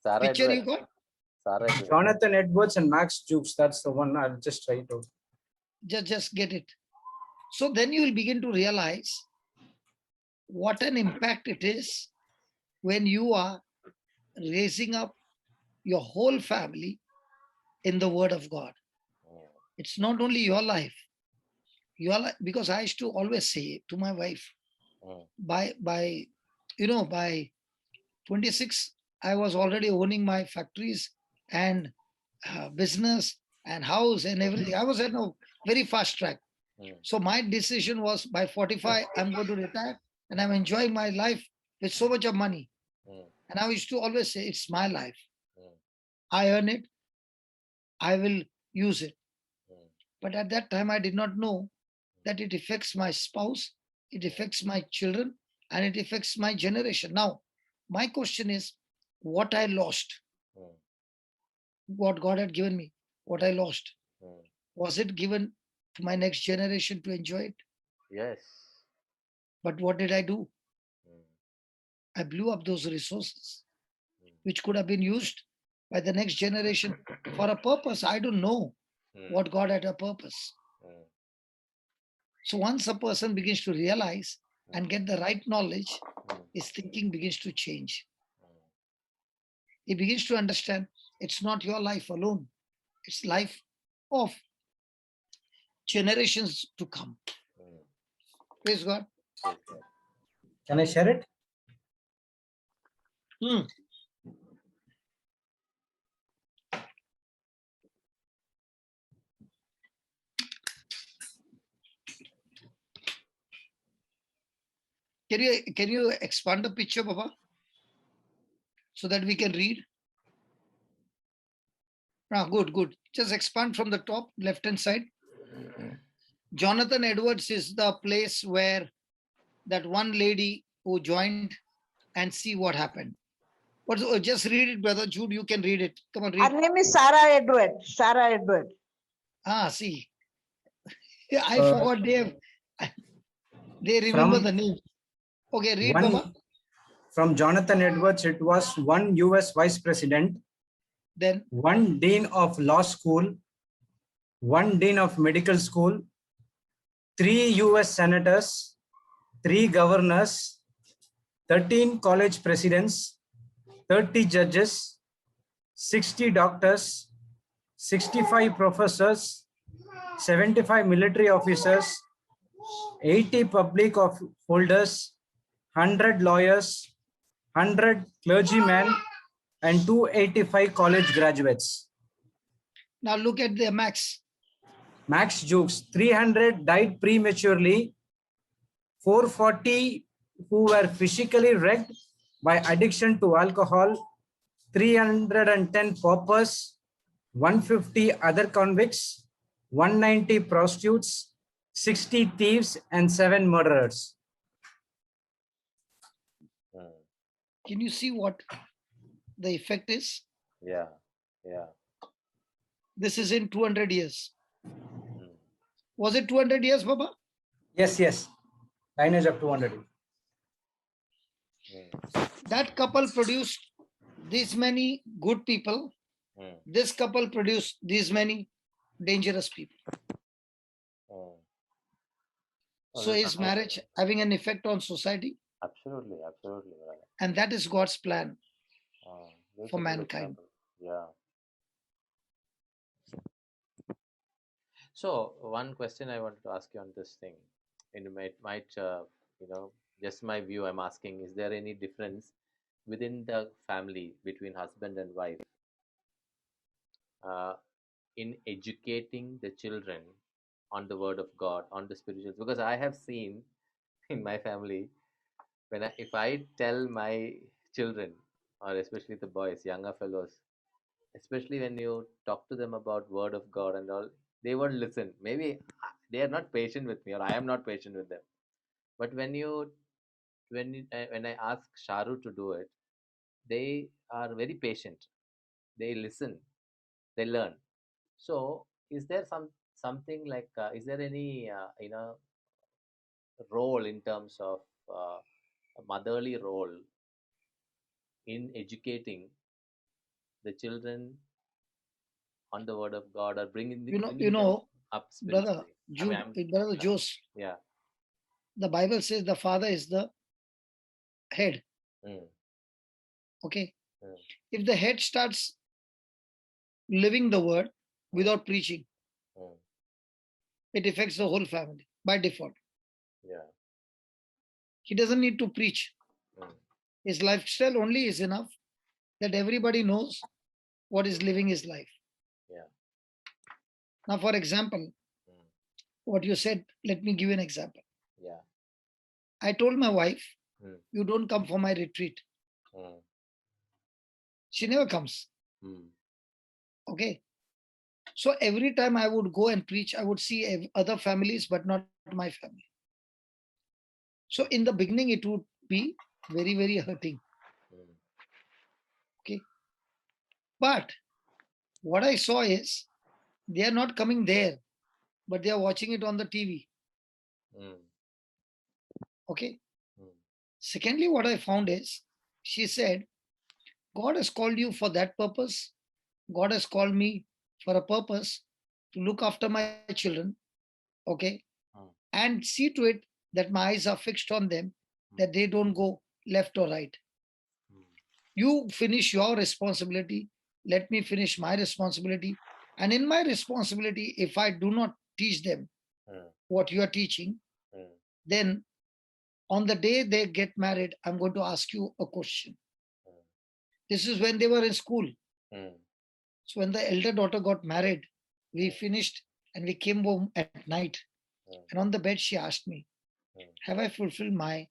Sarah. picture Edward. you got? Sarah. Edward. Jonathan Edwards and Max Jukes. That's the one. I'll just try to. Just get it. So then you will begin to realize what an impact it is when you are raising up your whole family in the word of God. It's not only your life, because I used to always say to my wife, by 26, I was already owning my factories and business and house and everything. I was at a very fast track. So my decision was by 45, I'm going to retire and I'm enjoying my life with so much of money. And I used to always say, it's my life. I earn it. I will use it. But at that time, I did not know that it affects my spouse, it affects my children, and it affects my generation. Now, my question is, what I lost, what God had given me, what I lost, was it given to my next generation to enjoy it? Yes. But what did I do? I blew up those resources, which could have been used by the next generation for a purpose. I don't know what God had a purpose. So once a person begins to realize and get the right knowledge, his thinking begins to change. He begins to understand it's not your life alone. It's life of generations to come. Mm. Praise God. Praise God. Can I share it? Hmm. Can you expand the picture, Baba, so that we can read? Ah, good. Just expand from the top left hand side. Jonathan Edwards is the place where that one lady who joined and see what happened. Just read it, brother Jude. You can read it. Come on, Her read. name is Sarah Edward. Sarah Edward. Ah, see. Yeah, I Uh, forgot they remember From the name. Okay, read, Baba. from Jonathan Edwards, it was one US vice president, Then one dean of law school, one dean of medical school, 3 US senators, 3 governors, 13 college presidents, 30 judges, 60 doctors, 65 professors, 75 military officers, 80 public holders, 100 lawyers, 100 clergymen, and 285 college graduates. now look at the max. Max Jukes, 300 died prematurely, 440 who were physically wrecked by addiction to alcohol, 310 paupers, 150 other convicts, 190 prostitutes, 60 thieves, and 7 murderers. Mm. Can you see what the effect is? Yeah. Yeah. This is in 200 years. Mm. Was it 200 years, Baba? Yes. Lineage of 200. Mm. That couple produced this many good people. Mm. This couple produced these many dangerous people. Mm. So is marriage having an effect on society? Absolutely, brother. And that is God's plan for Beautiful mankind. example. Yeah. So one question I wanted to ask you on this thing, and you might just my view. I'm asking: is there any difference within the family between husband and wife in educating the children on the Word of God, on the spirituals? Because I have seen in my family if I tell my children, or especially the boys, younger fellows, especially when you talk to them about Word of God and all, they won't listen. Maybe they are not patient with me, or I am not patient with them. But when I ask Sharu to do it, they are very patient. They listen, they learn. So, is there something like is there any role in terms of a motherly role in educating the children on the Word of God, or bringing them up brother spiritually? brother Jose, Yeah. the Bible says the father is the head. Mm. Okay. Mm. If the head starts living the word without preaching, Mm. it affects the whole family by default. Yeah. He doesn't need to preach. Mm. His lifestyle only is enough that everybody knows what is living his life. Yeah. Now, for example, what you said, let me give you an example. Yeah. I told my wife, Mm. you don't come for my retreat. Mm. She never comes. Mm. Okay. So every time I would go and preach, I would see other families, but not my family. So in the beginning, it would be very, very hurting. Mm. Okay. But what I saw is they are not coming there, but they are watching it on the TV. Mm. Okay. Mm. Secondly, what I found is she said, God has called you for that purpose. God has called me for a purpose to look after my children. Okay. And see to it that my eyes are fixed on them, that they don't go left or right. You finish your responsibility. Let me finish my responsibility. And in my responsibility, if I do not teach them, what you are teaching, then on the day they get married, I'm going to ask you a question. This is when they were in school. So when the elder daughter got married, we finished and we came home at night. And on the bed, she asked me, have I fulfilled my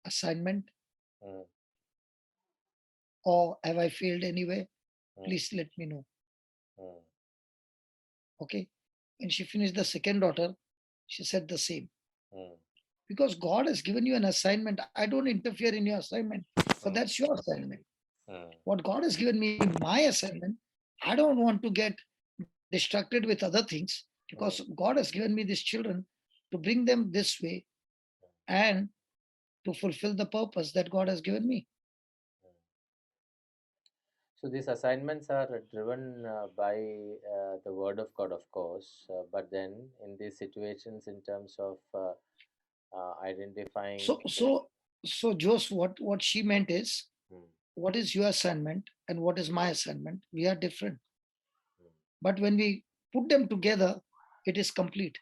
assignment or have I failed anyway? Please let me know. Okay. When she finished the second daughter, she said the same. Because God has given you an assignment. I don't interfere in your assignment, but that's your assignment. What God has given me, my assignment, I don't want to get distracted with other things because God has given me these children to bring them this way and to fulfill the purpose that God has given me. So these assignments are driven by the word of God, of course, but then in these situations, in terms of identifying. So Jose, what she meant is, what is your assignment and what is my assignment? We are different. But when we put them together, it is complete.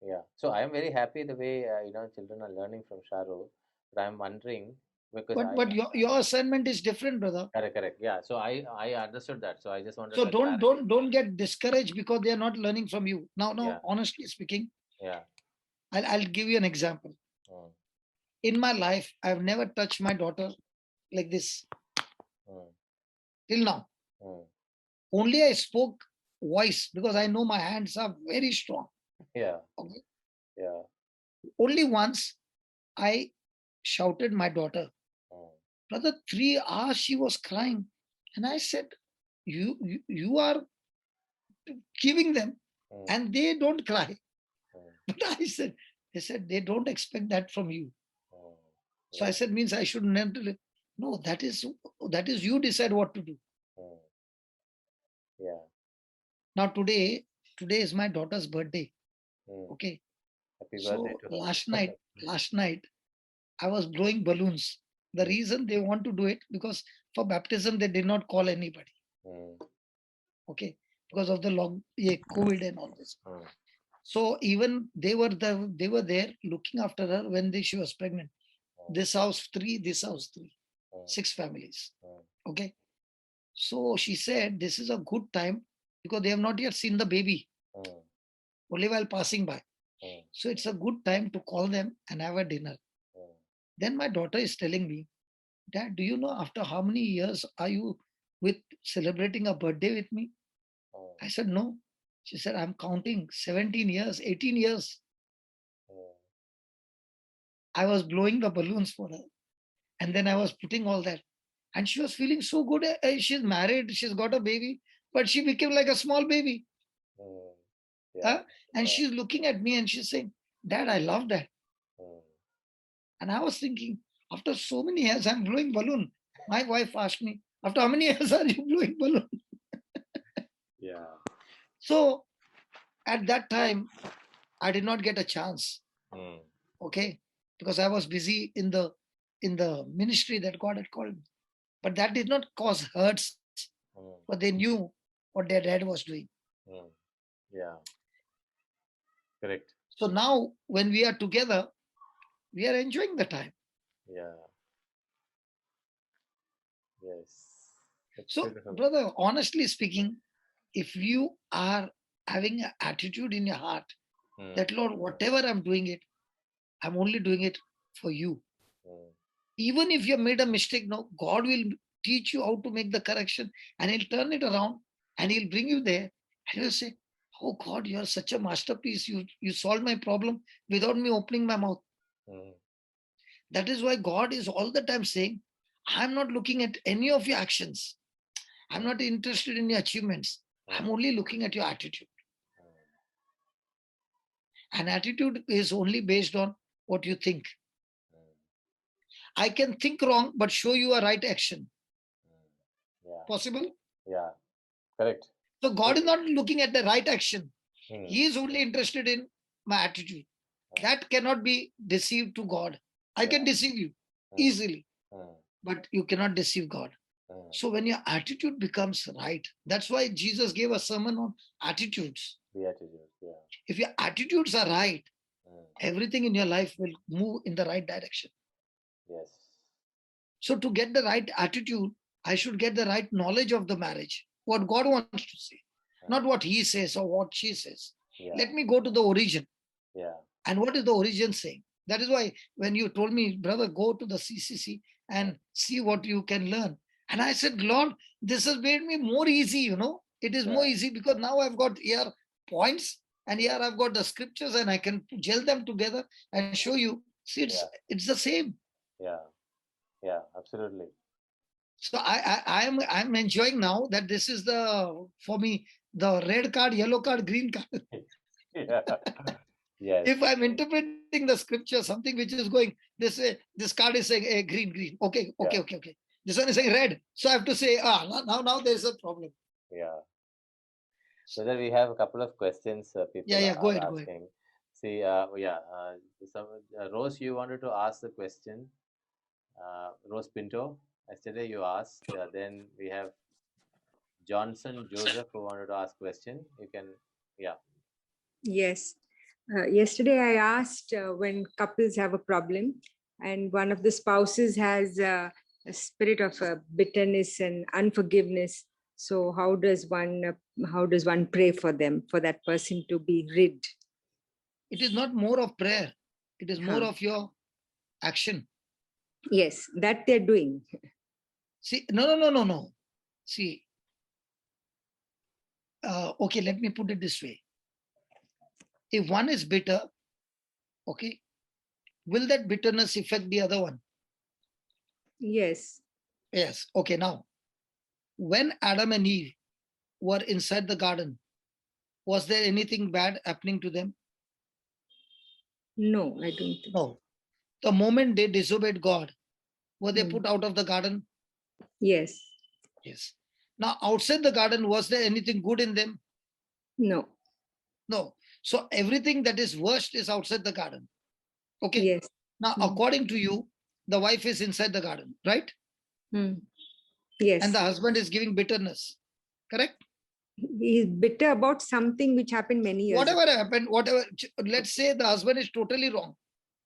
Yeah. So I am very happy the way children are learning from Sharo. But I'm wondering because but your assignment is different, brother. Correct. Yeah. So I understood that. So I just wanted. So to don't get discouraged because they are not learning from you. Now, Yeah. honestly speaking, Yeah. I'll give you an example. In my life, I've never touched my daughter like this till now. Only I spoke voice because I know my hands are very strong. Yeah. Okay. Yeah. Only once I shouted my daughter. Brother, 3 hours she was crying. And I said, you are giving them and they don't cry. But they said, they don't expect that from you. So I said, means I should never. No, that is you decide what to do. Yeah. Now today is my daughter's birthday. Okay. Happy So birthday to her. last night, I was blowing balloons. The reason they want to do it, because for baptism, they did not call anybody. Okay. Because of the COVID and all this. So even they were there looking after her when she was pregnant. This house 3, this house 3, 6 families. Okay. So she said, this is a good time because they have not yet seen the baby, only while passing by. So it's a good time to call them and have a dinner. Then my daughter is telling me, Dad, do you know after how many years are you with celebrating a birthday with me? I said, no. She said, I'm counting 17 years, 18 years. I was blowing the balloons for her. And then I was putting all that. And she was feeling so good. She's married, she's got a baby, but she became like a small baby. And she's looking at me and she's saying, Dad, I love that. And I was thinking, after so many years, I'm blowing balloon. My wife asked me, after how many years are you blowing balloon? Yeah. So at that time, I did not get a chance. Okay. Because I was busy in the ministry that God had called me. But that did not cause hurts. But they knew what their dad was doing. Yeah. Correct. So now when we are together, we are enjoying the time. Yeah. Yes. That's So, beautiful. brother, honestly speaking, if you are having an attitude in your heart that, Lord, whatever I'm doing it, I'm only doing it for you. Even if you have made a mistake, no, God will teach you how to make the correction and He'll turn it around and He'll bring you there and He'll say, oh God, you're such a masterpiece. You solved my problem without me opening my mouth. That is why God is all the time saying, I'm not looking at any of your actions. I'm not interested in your achievements. I'm only looking at your attitude. And attitude is only based on what you think. I can think wrong, but show you a right action. Yeah. Possible? Yeah. Correct. So God is not looking at the right action. He is only interested in my attitude. That cannot be deceived to God. I can deceive you easily, but you cannot deceive God. So when your attitude becomes right, that's why Jesus gave a sermon on attitudes. The attitude. Yeah. If your attitudes are right, Mm. everything in your life will move in the right direction. Yes. So to get the right attitude, I should get the right knowledge of the marriage, what God wants to say, not what he says or what she says. Yeah. Let me go to the origin. Yeah. And what is the origin saying? That is why when you told me, brother, go to the CCC and see what you can learn. And I said, Lord, this has made me more easy, you know. It is more Yeah. easy because now I've got here points and here I've got the scriptures and I can gel them together and show you. See, it's the same. Yeah. Yeah. Absolutely. So I'm enjoying now that this is for me the red card, yellow card, green card. Yeah. Yes. If I'm interpreting the scripture, something which is going this way, this card is saying green. Okay. This one is saying red. So I have to say, now there's a problem. Yeah. So that we have a couple of questions people Yeah, are go ahead. asking. See, Rose, you wanted to ask the question. Rose Pinto, yesterday you asked. Then we have Johnson Joseph who wanted to ask question. You can, yeah. Yes. Yesterday I asked when couples have a problem and one of the spouses has a spirit of bitterness and unforgiveness. So how does one pray for them, for that person to be rid? It is not more of prayer. It is more of your action. Yes, that they're doing. See, no. See, okay, let me put it this way. If one is bitter, okay, will that bitterness affect the other one? Yes. Yes. Okay, now, when Adam and Eve were inside the garden, was there anything bad happening to them? No, I don't think. No. The moment they disobeyed God, were they put out of the garden? Yes. Yes. Now, outside the garden, was there anything good in them? No. No. So everything that is worst is outside the garden. Okay. Yes. Now, according to you, the wife is inside the garden, right? Yes. And the husband is giving bitterness. Correct? He is bitter about something which happened many years ago. Whatever happened, let's say the husband is totally wrong.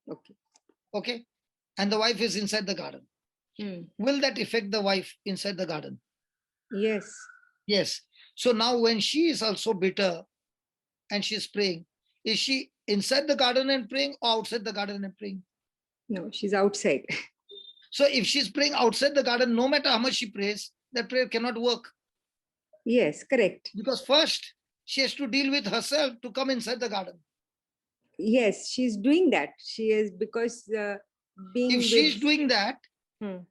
Okay. Okay. And the wife is inside the garden. Will that affect the wife inside the garden? Yes. Yes. So now when she is also bitter and she's praying, is she inside the garden and praying or outside the garden and praying? No, she's outside. So if she's praying outside the garden, no matter how much she prays, that prayer cannot work. Yes, correct. Because first, she has to deal with herself to come inside the garden. Yes, she's doing that. She is because if she's doing that,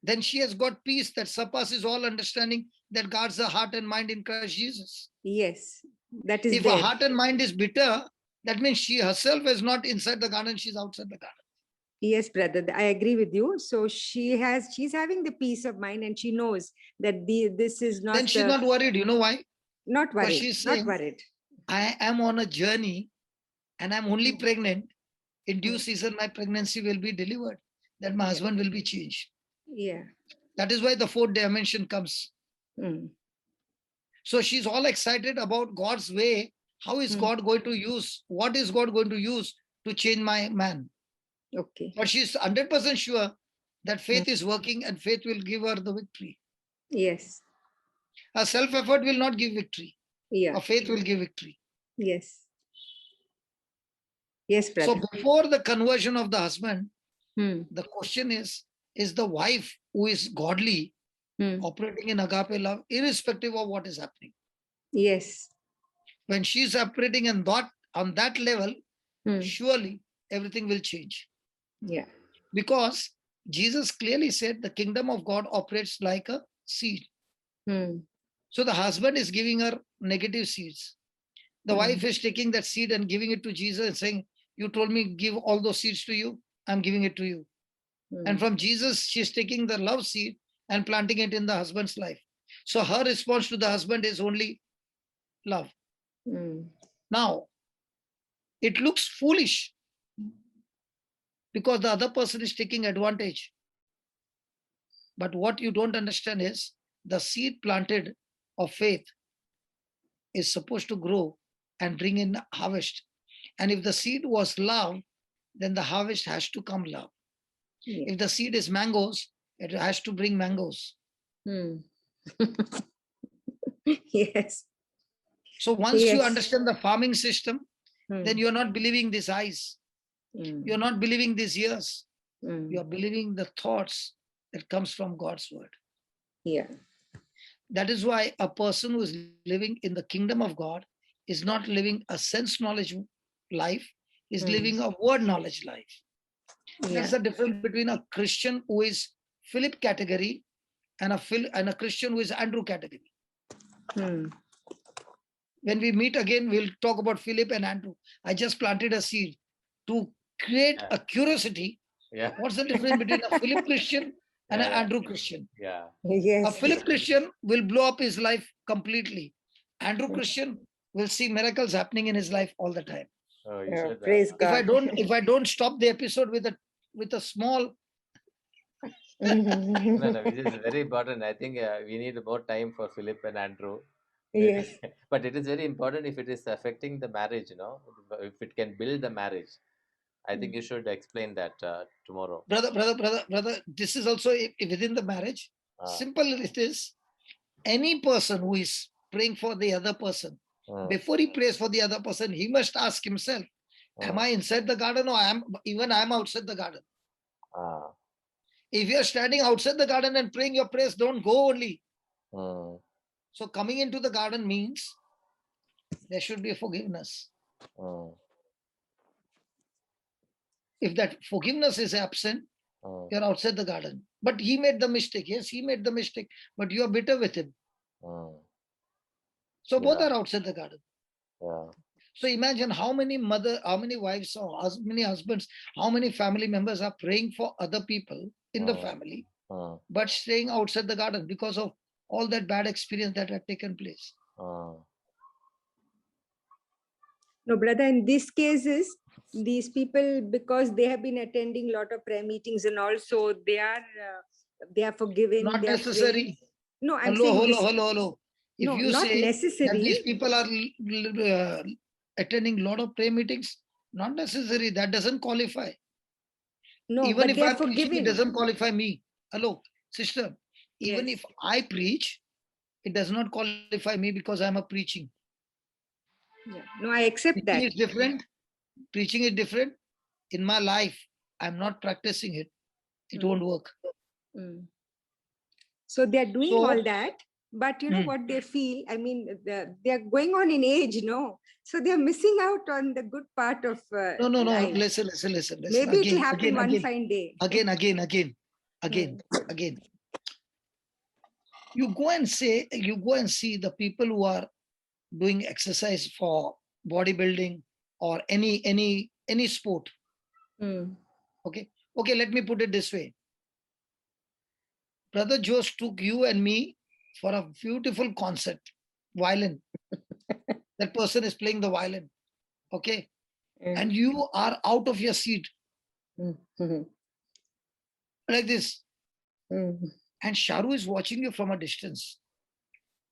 then she has got peace that surpasses all understanding, that guards her heart and mind in Christ Jesus. Yes, that is if her heart and mind is bitter, that means she herself is not inside the garden, she's outside the garden. Yes, brother, I agree with you. So she's having the peace of mind and she knows that this is not. Then she's not worried. You know why? Not worried. She's saying, not worried. I am on a journey and I'm only pregnant. In due season, my pregnancy will be delivered. Then my husband will be changed. Yeah. That is why the fourth dimension comes. So she's all excited about God's way. How is God going to use? What is God going to use to change my man? Okay. But she's 100% sure that faith is working and faith will give her the victory. Yes. Her self-effort will not give victory. Yeah. Her faith will give victory. Yes. Yes, brother. So before the conversion of the husband, the question is the wife who is godly operating in agape love, irrespective of what is happening? Yes. When she's operating on that level, surely everything will change. Yeah. Because Jesus clearly said the kingdom of God operates like a seed. So the husband is giving her negative seeds. The wife is taking that seed and giving it to Jesus and saying, you told me give all those seeds to you, I'm giving it to you. And from Jesus, she's taking the love seed and planting it in the husband's life. So her response to the husband is only love. Now, it looks foolish because the other person is taking advantage. But what you don't understand is the seed planted of faith is supposed to grow and bring in harvest. And if the seed was love, then the harvest has to come love. Yeah. If the seed is mangoes, it has to bring mangoes. Hmm. Yes. So once you Yes. understand the farming system, Hmm. then you're not believing these eyes. Hmm. You're not believing these ears. Hmm. You're believing the thoughts that comes from God's word. Yeah. That is why a person who is living in the kingdom of God is not living a sense knowledge life, is Hmm. living a word knowledge life. Yeah. That's the difference between a Christian who is Philip category and a Christian who is Andrew category. Hmm. When we meet again, we'll talk about Philip and Andrew. I just planted a seed to create Yeah. a curiosity. Yeah. What's the difference between a Philip Christian and Yeah, an yeah. Andrew Christian? Yeah. A Yes. Philip Christian will blow up his life completely. Andrew Hmm. Christian will see miracles happening in his life all the time. Oh, you Oh, should. praise If I God. don't stop the episode with a small, No, no, which is very important. I think we need more time for Philip and Andrew. Yes. But it is very important if it is affecting the marriage, if it can build the marriage. I think you should explain that tomorrow. brother, this is also within the marriage. Ah. Simple it is. Any person who is praying for the other person, before he prays for the other person, he must ask himself, am I inside the garden or I'm outside the garden? Ah. If you're standing outside the garden and praying your prayers, don't go only. Hmm. So coming into the garden means there should be a forgiveness. Hmm. If that forgiveness is absent, Hmm. you're outside the garden. But he made the mistake. Yes, he made the mistake, but you're bitter with him. Hmm. So both Yeah. are outside the garden. Yeah. So imagine how many wives or how many husbands, how many family members are praying for other people in the Hmm. family, Hmm. but staying outside the garden because of all that bad experience that had taken place. Hmm. No, brother, in these cases, these people, because they have been attending a lot of prayer meetings and also they are forgiving. Not they are necessary. praying. No, I'm saying this. Hello. If No, you not say that necessary. these people are attending a lot of prayer meetings, not necessary. That doesn't qualify. No, Even but if they are I'm preaching, it forgiving. doesn't qualify me. Hello, sister. Even Yes. if I preach, it does not qualify me because I'm a preaching. Yeah. No, I accept Preaching that. is different. Preaching is different. In my life, I'm not practicing it. It won't work. Mm. So they are doing So- all that, but you know what they feel. I mean, they are going on in age, no? So they are missing out on the good part of No. life. Listen. Maybe it will Again, happen one fine day. Again. You go and see the people who are doing exercise for bodybuilding or any sport. Mm. Okay, let me put it this way. Brother Jose took you and me for a beautiful concert, violin. That person is playing the violin. Okay, and you are out of your seat like this. And Sharu is watching you from a distance.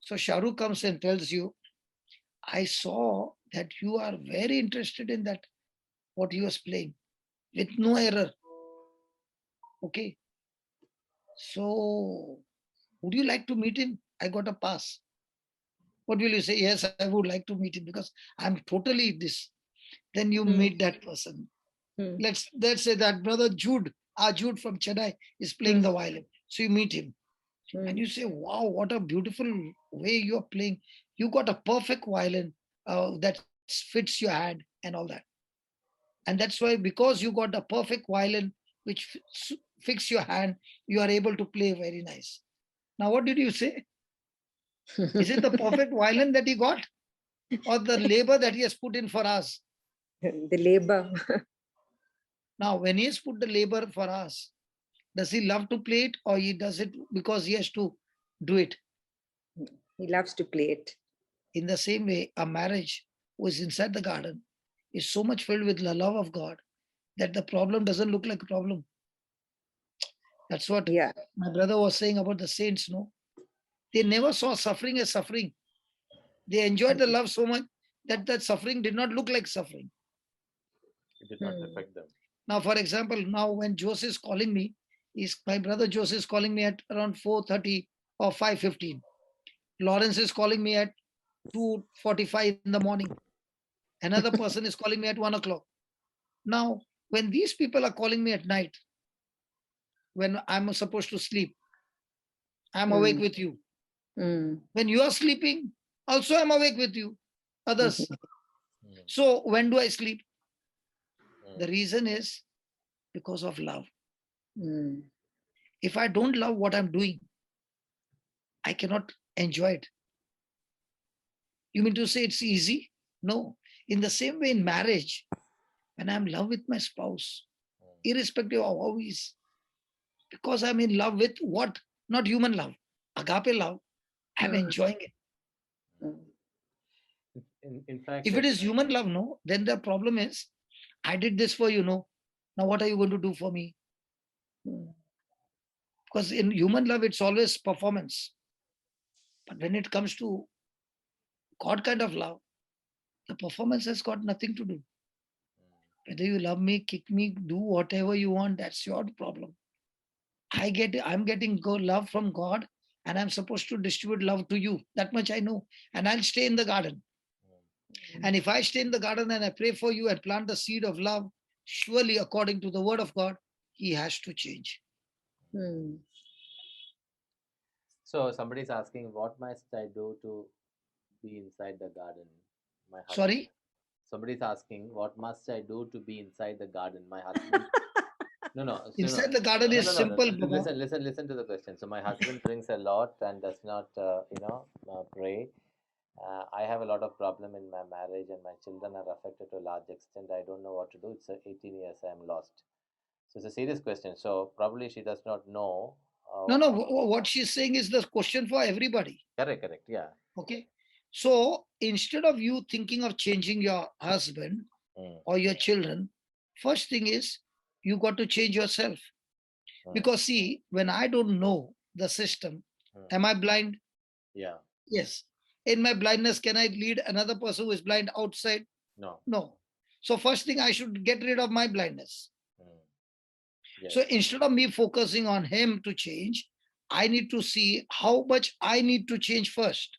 So Sharu comes and tells you, I saw that you are very interested in that, what he was playing, with no error. Okay. So would you like to meet him? I got a pass. What will you say? Yes, I would like to meet him because I'm totally this. Then you meet that person. Let's say that brother Jude from Chennai is playing the violin. So you meet him. And you say, wow, what a beautiful way you are playing. You got a perfect violin that fits your hand and all that. And that's why, because you got a perfect violin which fits your hand, you are able to play very nice. Now, what did you say? Is it the perfect violin that he got, or the labor that he has put in for us? The labor. Now, when he has put the labor for us, does he love to play it, or he does it because he has to do it? He loves to play it. In the same way, a marriage who is inside the garden is so much filled with the love of God that the problem doesn't look like a problem. That's what my brother was saying about the saints, no? They never saw suffering as suffering. They enjoyed the love so much that that suffering did not look like suffering. It did not Hmm. affect them. Now, for example, now when Joseph is calling me, my brother Joseph is calling me at around 4:30 or 5:15. Lawrence is calling me at 2:45 in the morning. Another person is calling me at 1 o'clock. Now, when these people are calling me at night, when I'm supposed to sleep, I'm awake with you. Mm. When you are sleeping, also I'm awake with you. Others. Mm. So when do I sleep? Mm. The reason is because of love. Mm. If I don't love what I'm doing, I cannot enjoy it. You mean to say it's easy? No. In the same way, in marriage, when I'm in love with my spouse, irrespective of how he is, because I'm in love with what? Not human love, agape love, I'm Mm. enjoying it. Mm. In fact, If it is human love, no, then the problem is, I did this for you, no. Now what are you going to do for me? Mm. Because in human love, it's always performance. But when it comes to God kind of love, the performance has got nothing to do. Whether you love me, kick me, do whatever you want, that's your problem. I'm getting love from God, and I'm supposed to distribute love to you. That much I know. And I'll stay in the garden. And if I stay in the garden and I pray for you and plant the seed of love, surely according to the word of God, he has to change. Mm. so somebody's asking, what must I do to be inside the garden? My husband. Sorry? Somebody's asking, what must I do to be inside the garden? My husband. No. Inside the garden is simple, Baba. Listen to the question. So my husband drinks a lot and does not, pray. I have a lot of problem in my marriage, and my children are affected to a large extent. I don't know what to do. It's 18 years. I am lost. So it's a serious question. So probably she does not know. No. What she's saying is the question for everybody. Correct. Yeah. Okay. So instead of you thinking of changing your husband or your children, first thing is you got to change yourself. Because see, when I don't know the system, am I blind? Yeah. Yes. In my blindness, can I lead another person who is blind outside? No. No. So first thing, I should get rid of my blindness. Yes. So instead of me focusing on him to change, I need to see how much I need to change first.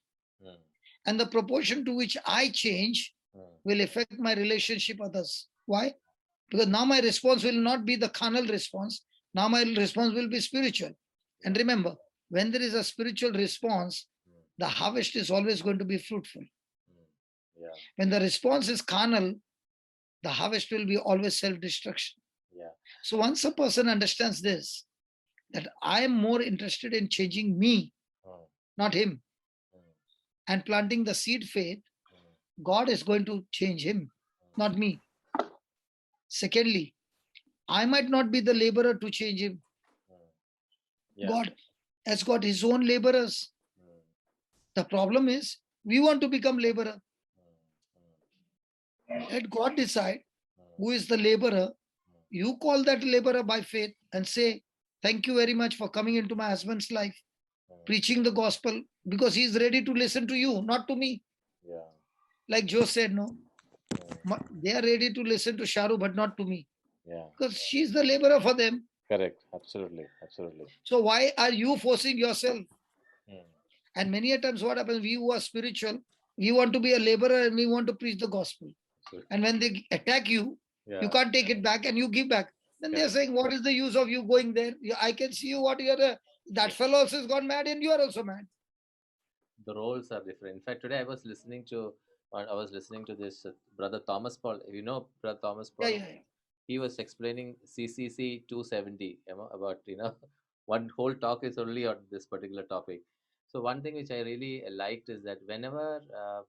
And the proportion to which I change will affect my relationship with others. Why? Because now my response will not be the carnal response. Now my response will be spiritual. And remember, when there is a spiritual response, the harvest is always going to be fruitful. Yeah. When the response is carnal, the harvest will be always self-destruction. Yeah. So once a person understands this, that I am more interested in changing me, not him, and planting the seed faith, God is going to change him, not me. Secondly, I might not be the laborer to change him. Yeah. God has got his own laborers. The problem is we want to become laborer. Let God decide who is the laborer. You call that laborer by faith and say, thank you very much for coming into my husband's life, preaching the gospel, because he is ready to listen to you, not to me. Yeah. Like Joe said, no, they are ready to listen to Sharu, but not to me. Yeah. Because she's the laborer for them. Correct. Absolutely. So why are you forcing yourself? And many a times what happens, we who are spiritual, we want to be a laborer and we want to preach the gospel. And when they attack you, you can't take it back and you give back. Then they're saying, what is the use of you going there? I can see you what you're, that fellow also has gone mad and you are also mad. The roles are different. In fact, today I was listening to this brother Thomas Paul. You know brother Thomas Paul? Yeah. He was explaining CCC 270, about, one whole talk is only on this particular topic. So one thing which I really liked is that whenever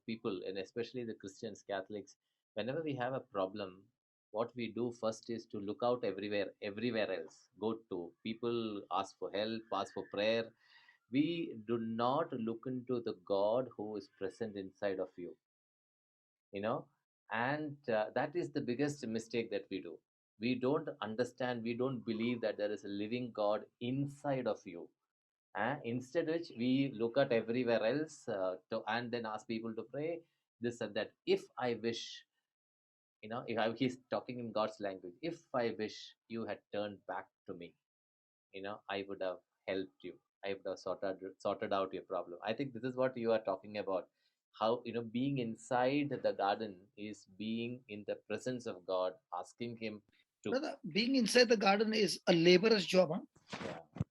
people, and especially the Christians, Catholics, whenever we have a problem, what we do first is to look out everywhere else. Go to people, ask for help, ask for prayer. We do not look into the God who is present inside of you, and that is the biggest mistake that we do. We don't understand, we don't believe that there is a living God inside of you. Instead which we look at everywhere else and then ask people to pray this and that. If I wish, he's talking in God's language. If I wish you had turned back to me, I would have helped you. I would have sorted out your problem. I think this is what you are talking about. How being inside the garden is being in the presence of God, asking Him to. Brother, being inside the garden is a laborer's job. Huh? Yeah.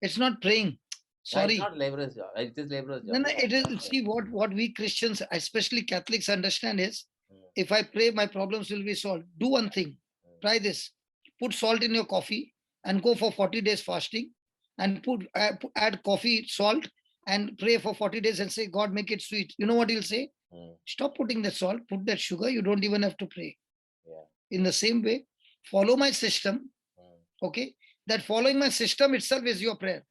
It's not praying. Sorry. It's not laborer's job. It is laborer's job. No, it is. See, what we Christians, especially Catholics, understand is, if I pray, my problems will be solved. Do one thing. Try this. Put salt in your coffee and go for 40 days fasting, and add coffee, salt, and pray for 40 days and say, God, make it sweet. You know what he'll say? Stop putting the salt, put that sugar. You don't even have to pray. Yeah. In the same way, follow my system. Okay? That following my system itself is your prayer.